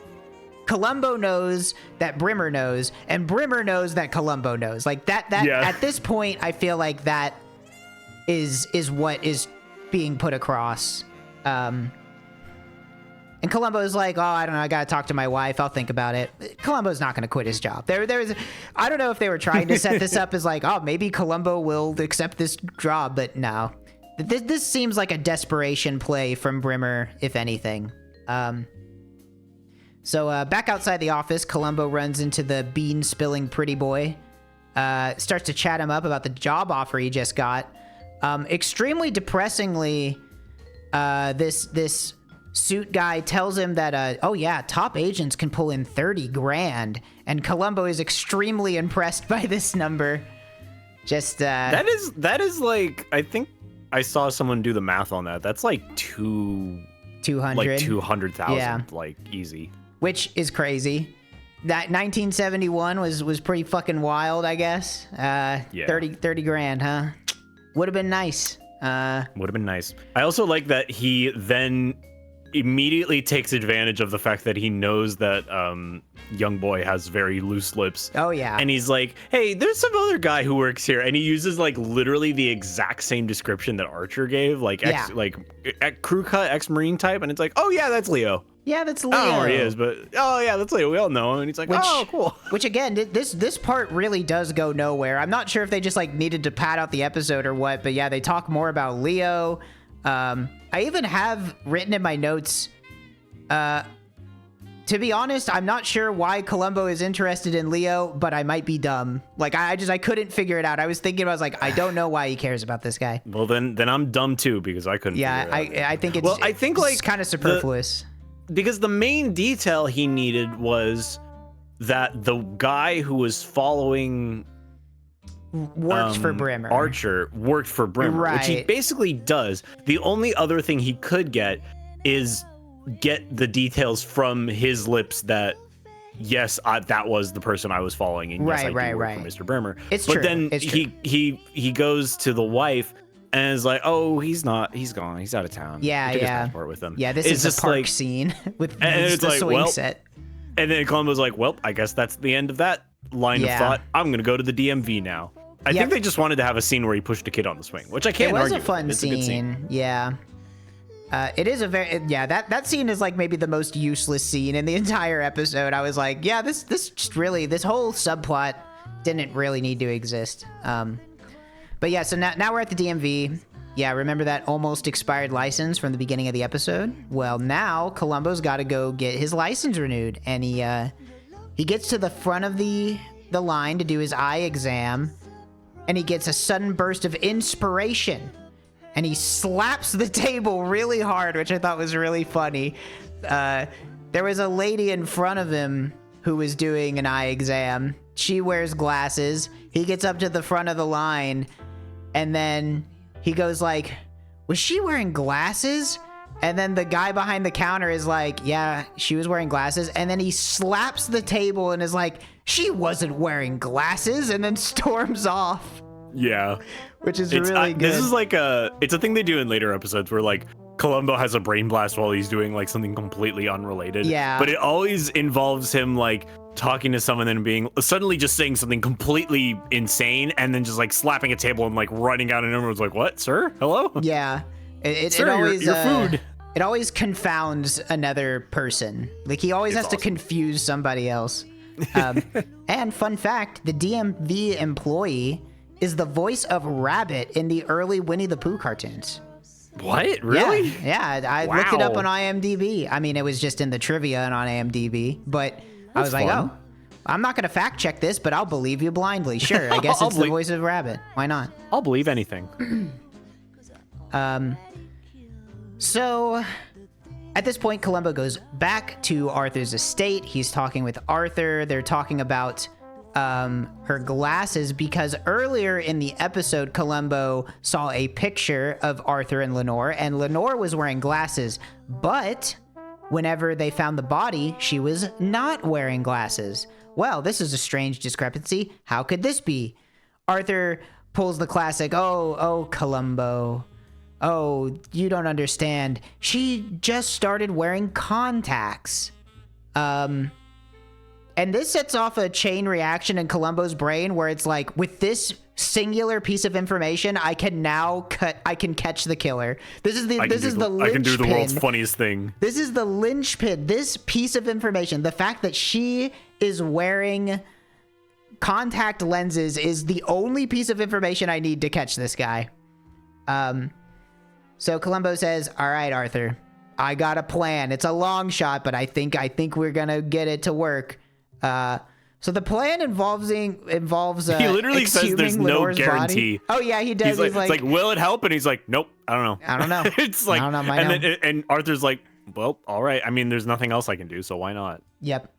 Columbo knows that Brimmer knows, and Brimmer knows that Columbo knows. Like that at this point, I feel like that is what is being put across. And Columbo's like, oh, I don't know, I gotta talk to my wife, I'll think about it. Columbo's not gonna quit his job. There's I don't know if they were trying to set this up as like, oh, maybe Columbo will accept this job, but no. This seems like a desperation play from Brimmer, if anything. So back outside the office, Columbo runs into the bean-spilling pretty boy, starts to chat him up about the job offer he just got. Extremely depressingly, this suit guy tells him that, oh yeah, top agents can pull in 30 grand, and Columbo is extremely impressed by this number. Just that is like, I think I saw someone do the math on that. That's like 200, like 200,000, yeah. Like easy. Which is crazy. That 1971 was pretty fucking wild, I guess. Yeah. 30 grand, huh? Would have been nice. Would have been nice. I also like that he then immediately takes advantage of the fact that he knows that young boy has very loose lips. Oh yeah. And he's like, hey, there's some other guy who works here, and he uses like literally the exact same description that Archer gave, like crew cut ex-Marine type, and it's like, oh yeah, that's Leo. Yeah, that's Leo. I don't know where he is, but oh yeah, that's Leo. We all know him. And he's like, oh, cool. Which again, this part really does go nowhere. I'm not sure if they just like needed to pad out the episode or what, but yeah, they talk more about Leo. I even have written in my notes, to be honest, I'm not sure why Columbo is interested in Leo, but I might be dumb. Like I couldn't figure it out. I was thinking, I was like, I don't know why he cares about this guy. Well, then I'm dumb too, because I couldn't. Yeah, figure it out. I think it's. Well, I think like it's kind of superfluous. Because the main detail he needed was that the guy who was following worked for Brimmer. Archer worked for Brimmer, right. Which he basically does. The only other thing he could get is get the details from his lips that, yes, that was the person I was following, and yes, I do work for Mr. Brimmer. It's but true. Then it's he goes to the wife and is like, oh, he's not. He's gone. He's out of town. Yeah, he took his yeah. passport with him. Yeah, this is a park scene with it's the like, swing set. And then Columbo's like, well, I guess that's the end of that line of thought. I'm gonna go to the DMV now. I think they just wanted to have a scene where he pushed a kid on the swing, which I can't argue. It was a fun scene. Yeah. It is a very that scene is like maybe the most useless scene in the entire episode. I was like, yeah, this whole subplot didn't really need to exist. But yeah, so now we're at the DMV. Yeah, remember that almost expired license from the beginning of the episode? Well, now Columbo's got to go get his license renewed, and he gets to the front of the line to do his eye exam, and he gets a sudden burst of inspiration, and he slaps the table really hard, which I thought was really funny. There was a lady in front of him who was doing an eye exam. She wears glasses. He gets up to the front of the line, and then he goes like, was she wearing glasses? And then the guy behind the counter is like, yeah, she was wearing glasses. And then he slaps the table and is like, she wasn't wearing glasses, and then storms off. Yeah. Which is really good. This is like it's a thing they do in later episodes where like Columbo has a brain blast while he's doing like something completely unrelated. Yeah. But it always involves him like talking to someone and being suddenly just saying something completely insane and then just like slapping a table and like running out, and everyone's like, what, sir? Hello? Yeah. Sir, it always, your food. It always confounds another person. Like he always has to confuse somebody else. And fun fact, the DMV employee is the voice of Rabbit in the early Winnie the Pooh cartoons. What? Really? Yeah, I looked it up on IMDb. I mean, it was just in the trivia and on IMDb, but I was like, oh, I'm not going to fact check this, but I'll believe you blindly. Sure, I guess it's the voice of a rabbit. Why not? I'll believe anything. So at this point, Columbo goes back to Arthur's estate. He's talking with Arthur. They're talking about her glasses, because earlier in the episode, Columbo saw a picture of Arthur and Lenore, and Lenore was wearing glasses, but whenever they found the body, she was not wearing glasses. Well, this is a strange discrepancy. How could this be? Arthur pulls the classic, oh, Columbo. Oh, you don't understand. She just started wearing contacts. And this sets off a chain reaction in Columbo's brain where it's like, with this singular piece of information, I can catch the killer. This is the linchpin. I can do the world's funniest thing. This is the linchpin. This piece of information, the fact that she is wearing contact lenses, is the only piece of information I need to catch this guy. So Columbo says, "All right, Arthur, I got a plan. It's a long shot, but I think we're gonna get it to work." So the plan involves he literally says there's no guarantee. Body. Oh yeah, he does. He's like, will it help? And he's like, nope, I don't know. It's like, I don't know. And Arthur's like, well, all right. I mean, there's nothing else I can do, so why not? Yep.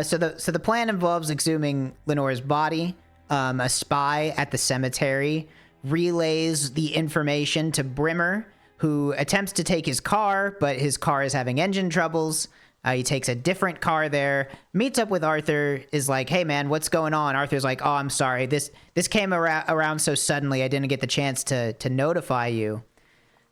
So the plan involves exhuming Lenore's body. A spy at the cemetery relays the information to Brimmer, who attempts to take his car, but his car is having engine troubles. He takes a different car there, meets up with Arthur, is like, hey man, what's going on? Arthur's like, oh, I'm sorry. This came around so suddenly, I didn't get the chance to notify you.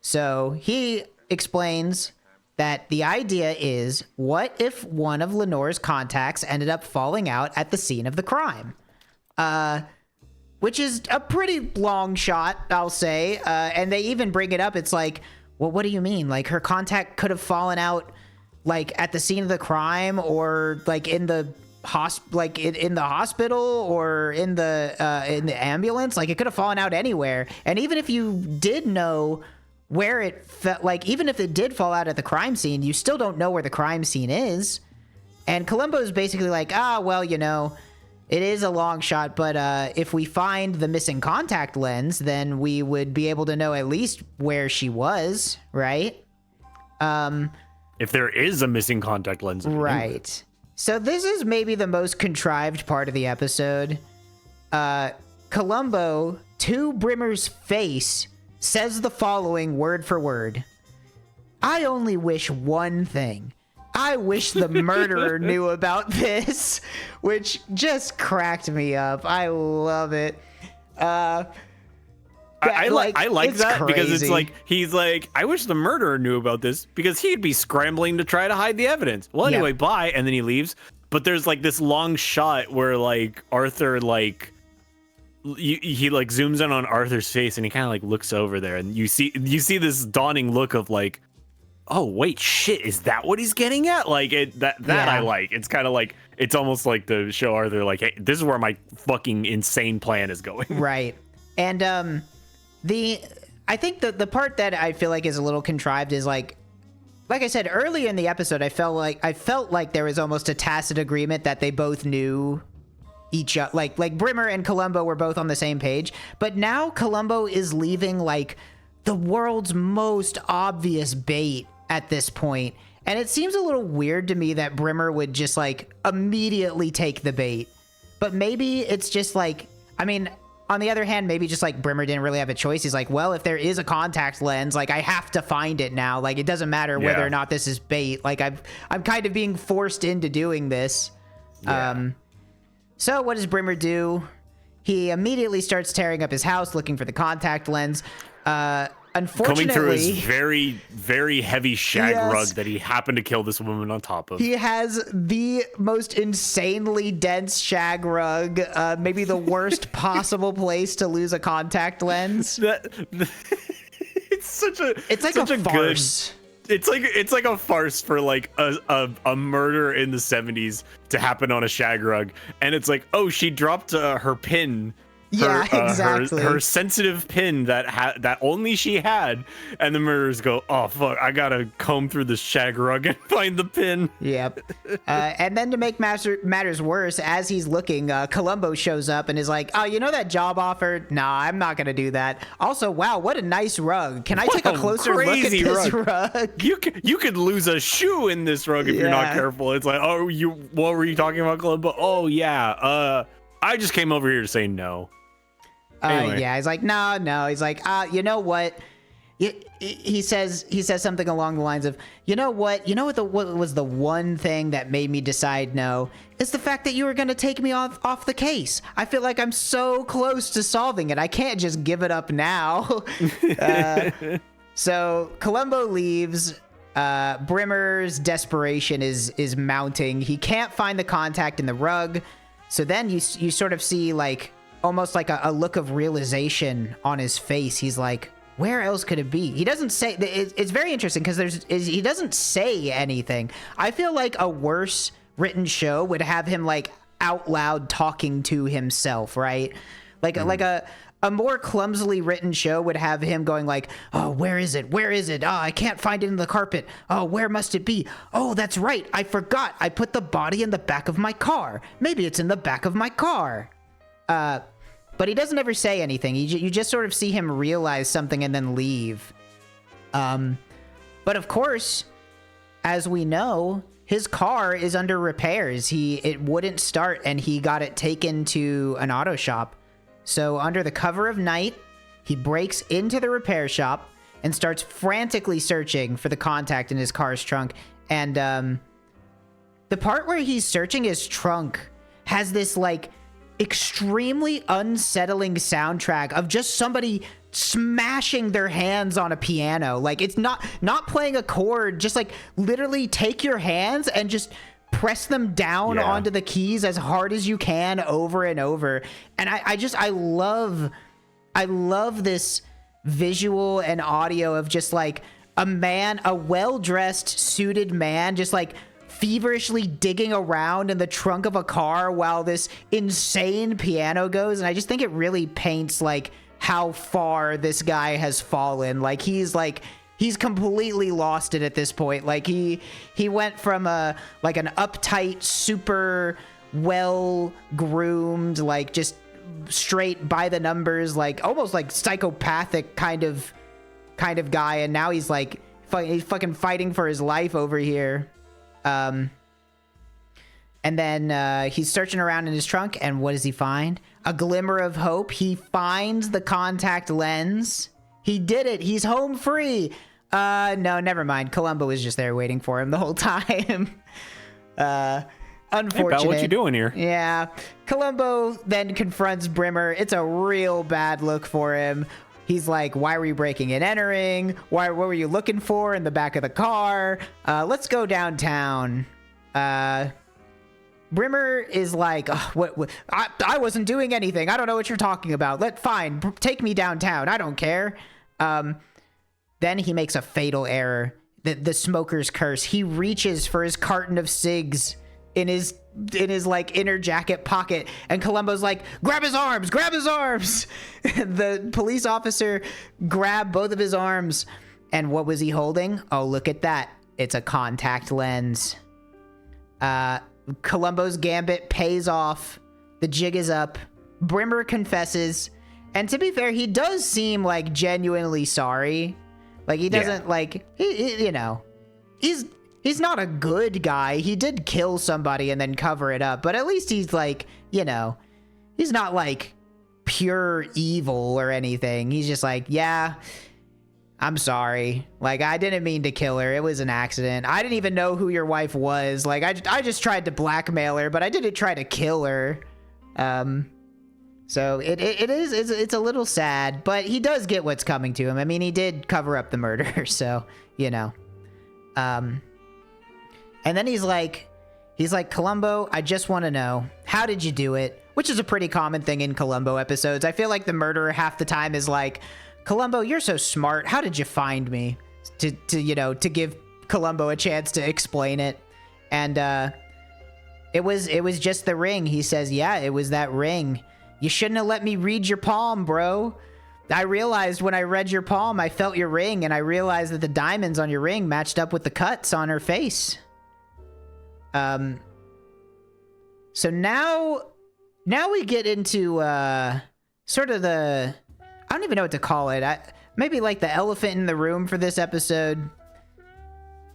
So he explains that the idea is, what if one of Lenore's contacts ended up falling out at the scene of the crime? Which is a pretty long shot, I'll say. And they even bring it up. It's like, well, what do you mean? Like, her contact could have fallen out like at the scene of the crime, or like in the in the hospital, or in the ambulance. Like, it could have fallen out anywhere. And even if you did know where it like, even if it did fall out at the crime scene, you still don't know where the crime scene is. And Columbo's basically like, well, you know, it is a long shot, but if we find the missing contact lens, then we would be able to know at least where she was, right? If there is a missing contact lens. Right. So this is maybe the most contrived part of the episode. Columbo, to Brimmer's face, says the following word for word. I only wish one thing. I wish the murderer knew about this, which just cracked me up. I love it. I like that crazy. Because it's like, he's like, I wish the murderer knew about this, because he'd be scrambling to try to hide the evidence. Well, anyway, bye. And then he leaves. But there's like this long shot where like Arthur, like, he like zooms in on Arthur's face, and he kind of like looks over there, and you see this dawning look of like, oh wait, shit, is that what he's getting at? Like, I like. It's kind of like, it's almost like to show Arthur like, hey, this is where my fucking insane plan is going. Right. And I think the part that I feel like is a little contrived is like I said earlier in the episode, I felt like there was almost a tacit agreement that they both knew each other. Like Brimmer and Columbo were both on the same page, but now Columbo is leaving like the world's most obvious bait at this point. And it seems a little weird to me that Brimmer would just like immediately take the bait. But maybe it's just like, I mean, on the other hand, maybe just like Brimmer didn't really have a choice. He's like, well, if there is a contact lens, like I have to find it now. Like, it doesn't matter whether or not this is bait. Like, I'm kind of being forced into doing this. Yeah. So what does Brimmer do? He immediately starts tearing up his house looking for the contact lens. Unfortunately, coming through his very, very heavy shag rug that he happened to kill this woman on top of. He has the most insanely dense shag rug, maybe the worst possible place to lose a contact lens. It's like a farce. It's like a farce for like a murder in the 70s to happen on a shag rug, and it's like, oh, she dropped her pin Yeah, exactly. Her sensitive pin that only she had, and the murderers go, oh fuck, I gotta comb through this shag rug and find the pin. Yep. And then to make matters worse, as he's looking, Columbo shows up and is like, oh, you know that job offer? Nah, I'm not gonna do that. Also, wow, what a nice rug. Can I take a closer look at this rug? You could lose a shoe in this rug if you're not careful. It's like, oh, what were you talking about, Columbo? Oh yeah, I just came over here to say no. Anyway. Yeah, he's like, no. He's like, you know what? He says something along the lines of, you know what was the one thing that made me decide no? It's the fact that you were going to take me off the case. I feel like I'm so close to solving it. I can't just give it up now. So Columbo leaves. Brimmer's desperation is mounting. He can't find the contact in the rug. So then you sort of see like almost like a look of realization on his face. He's like, where else could it be? He doesn't say. It's very interesting because he doesn't say anything. I feel like a worse written show would have him like out loud talking to himself, right? Like a more clumsily written show would have him going like, oh, where is it? Where is it? Oh, I can't find it in the carpet. Oh, where must it be? Oh, that's right. I forgot. I put the body in the back of my car. Maybe it's in the back of my car. But he doesn't ever say anything. You just sort of see him realize something and then leave. But of course, as we know, his car is under repairs. It wouldn't start, and he got it taken to an auto shop. So under the cover of night, he breaks into the repair shop and starts frantically searching for the contact in his car's trunk. And the part where he's searching his trunk has this like extremely unsettling soundtrack of just somebody smashing their hands on a piano. Like, it's not playing a chord, just like literally take your hands and just press them down onto the keys as hard as you can over and over. And I love this visual and audio of just like a well-dressed, suited man just like feverishly digging around in the trunk of a car while this insane piano goes. And I just think it really paints like how far this guy has fallen. Like he's completely lost it at this point. Like he went from an uptight, super well groomed, like just straight by the numbers, like almost like psychopathic kind of guy, and now he's like he's fucking fighting for his life over here. And then he's searching around in his trunk, and what does he find? A glimmer of hope. He finds the contact lens. He did it. He's home free. No, never mind. Columbo was just there waiting for him the whole time. Unfortunate. Hey, pal, what you doing here? Yeah. Columbo then confronts Brimmer. It's a real bad look for him. He's like, why were you breaking and entering? What were you looking for in the back of the car? Let's go downtown. Brimmer is like, oh, what I wasn't doing anything. I don't know what you're talking about. Fine, take me downtown. I don't care. Then he makes a fatal error. The smoker's curse. He reaches for his carton of cigs in his like inner jacket pocket, and Columbo's like, grab his arms. The police officer grabbed both of his arms, and what was he holding? Oh, look at that. It's a contact lens. Columbo's gambit pays off. The jig is up. Brimmer confesses, and to be fair, he does seem like genuinely sorry. Like he doesn't like he he's not a good guy. He did kill somebody and then cover it up, but at least he's like, he's not like pure evil or anything. He's just like, yeah, I'm sorry. Like, I didn't mean to kill her. It was an accident. I didn't even know who your wife was. Like, I just tried to blackmail her, but I didn't try to kill her. So it's a little sad, but he does get what's coming to him. I mean, he did cover up the murder, so, and then he's like, Columbo, I just want to know, how did you do it? Which is a pretty common thing in Columbo episodes. I feel like the murderer half the time is like, Columbo, you're so smart. How did you find me? To give Columbo a chance to explain it. And it was just the ring. He says, yeah, it was that ring. You shouldn't have let me read your palm, bro. I realized when I read your palm, I felt your ring, and I realized that the diamonds on your ring matched up with the cuts on her face. So now we get into sort of the, I don't even know what to call it. Maybe like the elephant in the room for this episode.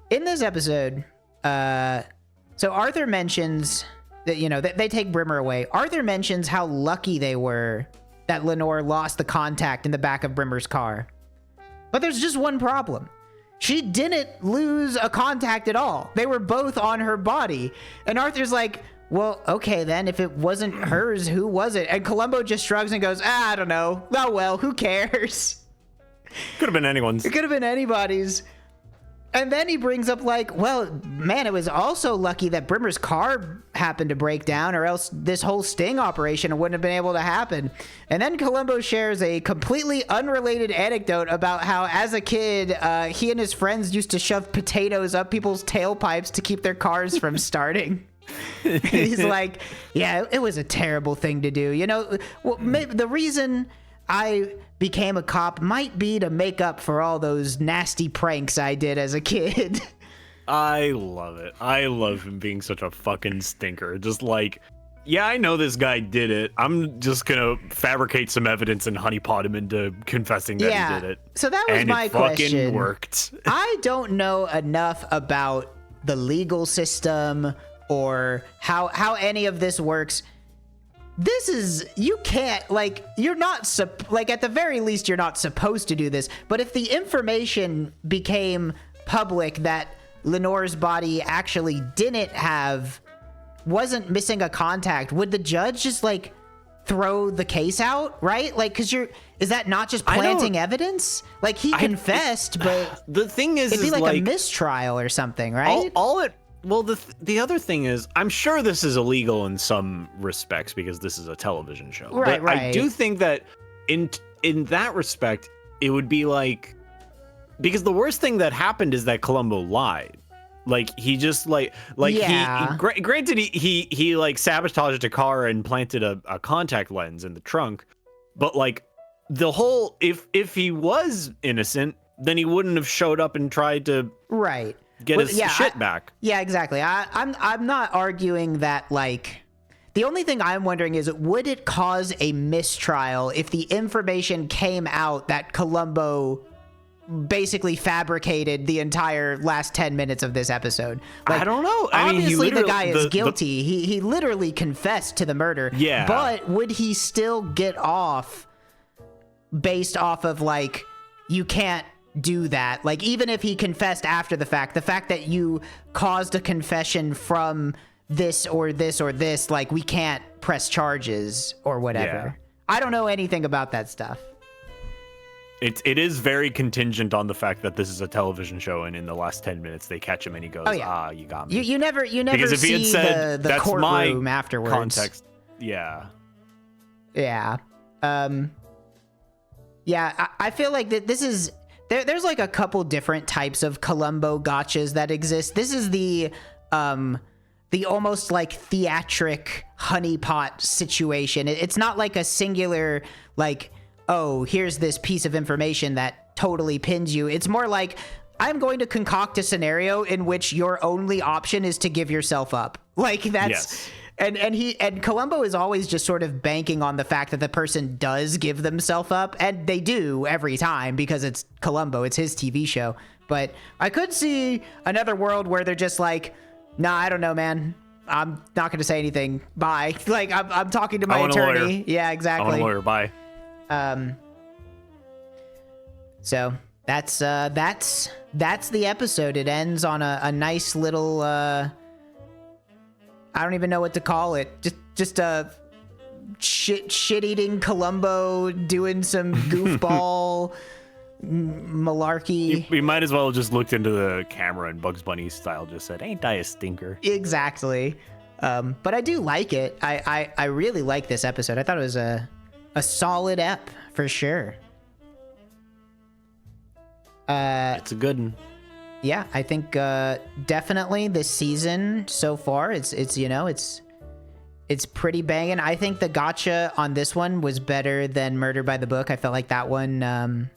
In this episode, so Arthur mentions that, you know, they take Brimmer away. Arthur mentions how lucky they were that Lenore lost the contact in the back of Brimmer's car. But there's just one problem. She didn't lose a contact at all. They were both on her body. And Arthur's like, well, okay then, if it wasn't hers, who was it? And Columbo just shrugs and goes, I don't know. Oh well, who cares? Could have been anyone's. It could have been anybody's. And then he brings up like, well, man, it was also lucky that Brimmer's car happened to break down, or else this whole sting operation wouldn't have been able to happen. And then Columbo shares a completely unrelated anecdote about how, as a kid, he and his friends used to shove potatoes up people's tailpipes to keep their cars from starting. He's like, yeah, it was a terrible thing to do. You know, well, maybe the reason I became a cop might be to make up for all those nasty pranks I did as a kid. I love it. I love him being such a fucking stinker. Just like, yeah, I know this guy did it. I'm just gonna fabricate some evidence and honeypot him into confessing that he did it. So that was my question. And it fucking worked. I don't know enough about the legal system or how any of this works. This is, you can't, like, you're not, like, at the very least, you're not supposed to do this. But if the information became public that Lenore's body actually wasn't missing a contact, would the judge just, like, throw the case out, right? Like, because is that not just planting evidence? Like, he confessed, but the thing is, it'd be like a mistrial or something, right? Well, the other thing is, I'm sure this is illegal in some respects because this is a television show. Right. I do think that in that respect, it would be like, because the worst thing that happened is that Columbo lied. Like, he just granted he like sabotaged a car and planted a contact lens in the trunk, but like the whole, if he was innocent, then he wouldn't have showed up and tried to get his shit back. Yeah, exactly. I'm not arguing that, like, the only thing I'm wondering is, would it cause a mistrial if the information came out that Columbo basically fabricated the entire last 10 minutes of this episode? Like, I don't know. Obviously, the guy is guilty. He literally confessed to the murder. Yeah. But would he still get off based off of, like, you can't do that? Like, even if he confessed after the fact that you caused a confession from this or this or this, like, we can't press charges or whatever. Yeah. I don't know anything about that stuff. It is very contingent on the fact that this is a television show, and in the last 10 minutes they catch him and he goes, you got me. You never because if see he had said, the that's courtroom my afterwards. Context. Yeah. I feel like that this is there's like a couple different types of Columbo gotchas that exist. This is the almost like theatric honeypot situation. It's not like a singular, like, oh, here's this piece of information that totally pins you. It's more like, I'm going to concoct a scenario in which your only option is to give yourself up. Like, that's... Yes. And Columbo is always just sort of banking on the fact that the person does give themselves up, and they do every time because it's Columbo, it's his TV show. But I could see another world where they're just like, nah, I don't know, man. I'm not going to say anything. Bye. Like, I'm talking to my attorney. Yeah, exactly. I want a lawyer. Bye. So that's the episode. It ends on a nice little, I don't even know what to call it. Just a shit-eating Columbo doing some goofball malarkey. We might as well have just looked into the camera and Bugs Bunny style just said, ain't I a stinker? Exactly. But I do like it. I really like this episode. I thought it was a solid ep for sure. It's a good one. Yeah, I think definitely this season so far, it's It's pretty banging. I think the gotcha on this one was better than Murder by the Book. I felt like that one,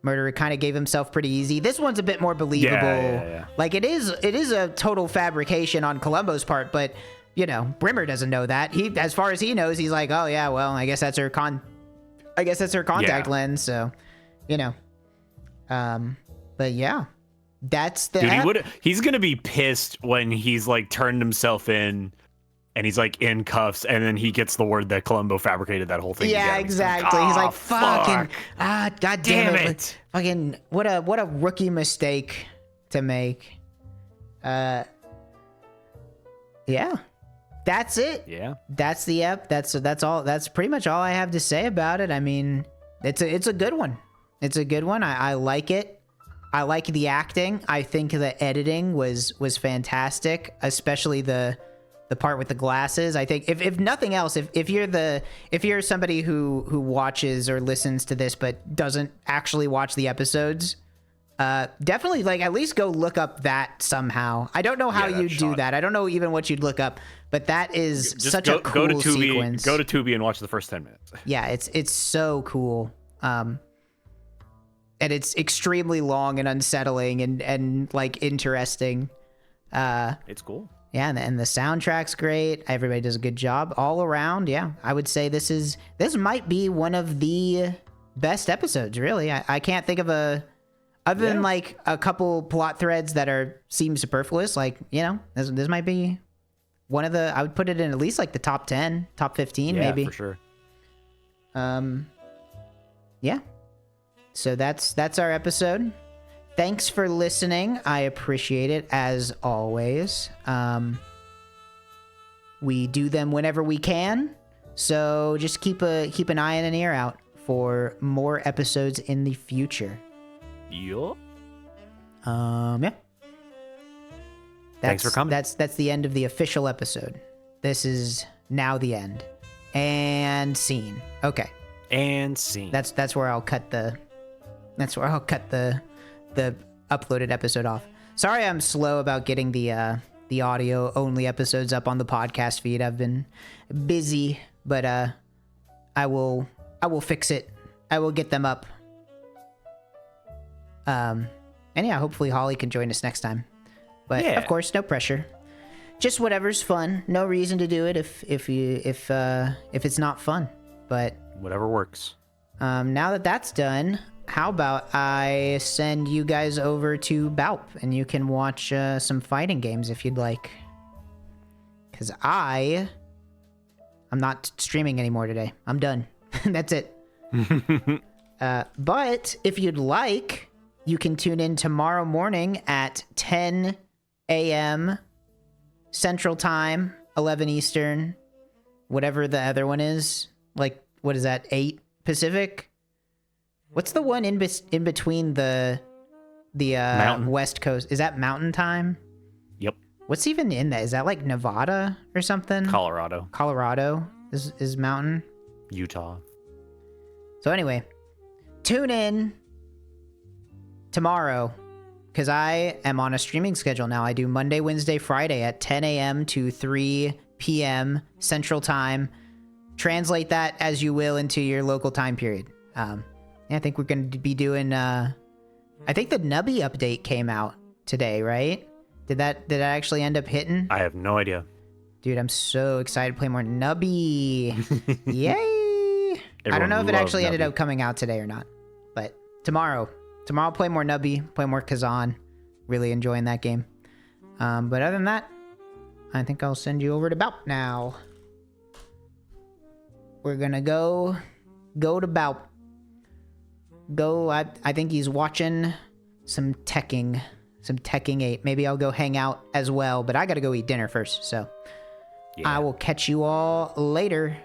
Murderer kind of gave himself pretty easy. This one's a bit more believable. Yeah. Like it is a total fabrication on Columbo's part, but you know, Brimmer doesn't know that. He, as far as he knows, he's like, oh yeah, well, I guess that's her contact lens. So, you know, but yeah, that's the. Dude, he's gonna be pissed when he's like turned himself in. And he's like in cuffs, and then he gets the word that Columbo fabricated that whole thing. Yeah, exactly. He's like, fucking, god damn it. Fucking, what a rookie mistake to make. Yeah. That's it. Yeah. That's the ep. That's all. That's pretty much all I have to say about it. I mean, it's a good one. It's a good one. I like it. I like the acting. I think the editing was fantastic, especially the part with the glasses. I think if nothing else, if you're somebody who watches or listens to this but doesn't actually watch the episodes, definitely like at least go look up that somehow. I don't know how you do that. I don't know even what you'd look up, but that is just such a cool sequence. Go to Tubi and watch the first 10 minutes. Yeah, it's so cool. And it's extremely long and unsettling and like interesting. It's cool. Yeah, and the soundtrack's great. Everybody does a good job all around. Yeah, I would say this might be one of the best episodes, really. I can't think of other than like a couple plot threads that seem superfluous. Like, you know, this might be one of the, I would put it in at least like the top 10, top 15, maybe. Yeah, for sure. Yeah. So that's our episode. Thanks for listening. I appreciate it as always. We do them whenever we can, so just keep an eye and an ear out for more episodes in the future. Yeah. Yeah. Thanks for coming. That's the end of the official episode. This is now the end. And scene. Okay. And scene. That's where I'll cut the uploaded episode off. Sorry I'm slow about getting the audio only episodes up on the podcast feed. I've been busy, but I will fix it. I will get them up. And yeah, hopefully Holly can join us next time. But of course, no pressure. Just whatever's fun. No reason to do it if it's not fun. But whatever works. Now that that's done, how about I send you guys over to Baup and you can watch some fighting games if you'd like. Because I'm not streaming anymore today. I'm done. That's it. But if you'd like, you can tune in tomorrow morning at 10 a.m. Central Time, 11 Eastern, whatever the other one is. Like, what is that, 8 Pacific? What's the one in between the West Coast? Is that Mountain Time? Yep. What's even in that? Is that like Nevada or something? Colorado. Colorado is Mountain. Utah. So anyway, tune in tomorrow because I am on a streaming schedule now. I do Monday, Wednesday, Friday at 10 a.m. to 3 p.m. Central Time. Translate that as you will into your local time period. I think we're going to be doing, I think the Nubby update came out today, right? Did that actually end up hitting? I have no idea. Dude, I'm so excited to play more Nubby. Yay! I don't know if it actually ended up coming out today or not, but tomorrow I'll play more Nubby, play more Kazan. Really enjoying that game. But other than that, I think I'll send you over to Baup now. We're gonna go to Baup. I think he's watching some Tekking 8. Maybe I'll go hang out as well, but I gotta go eat dinner first, so yeah. I will catch you all later.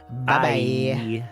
Bye-bye.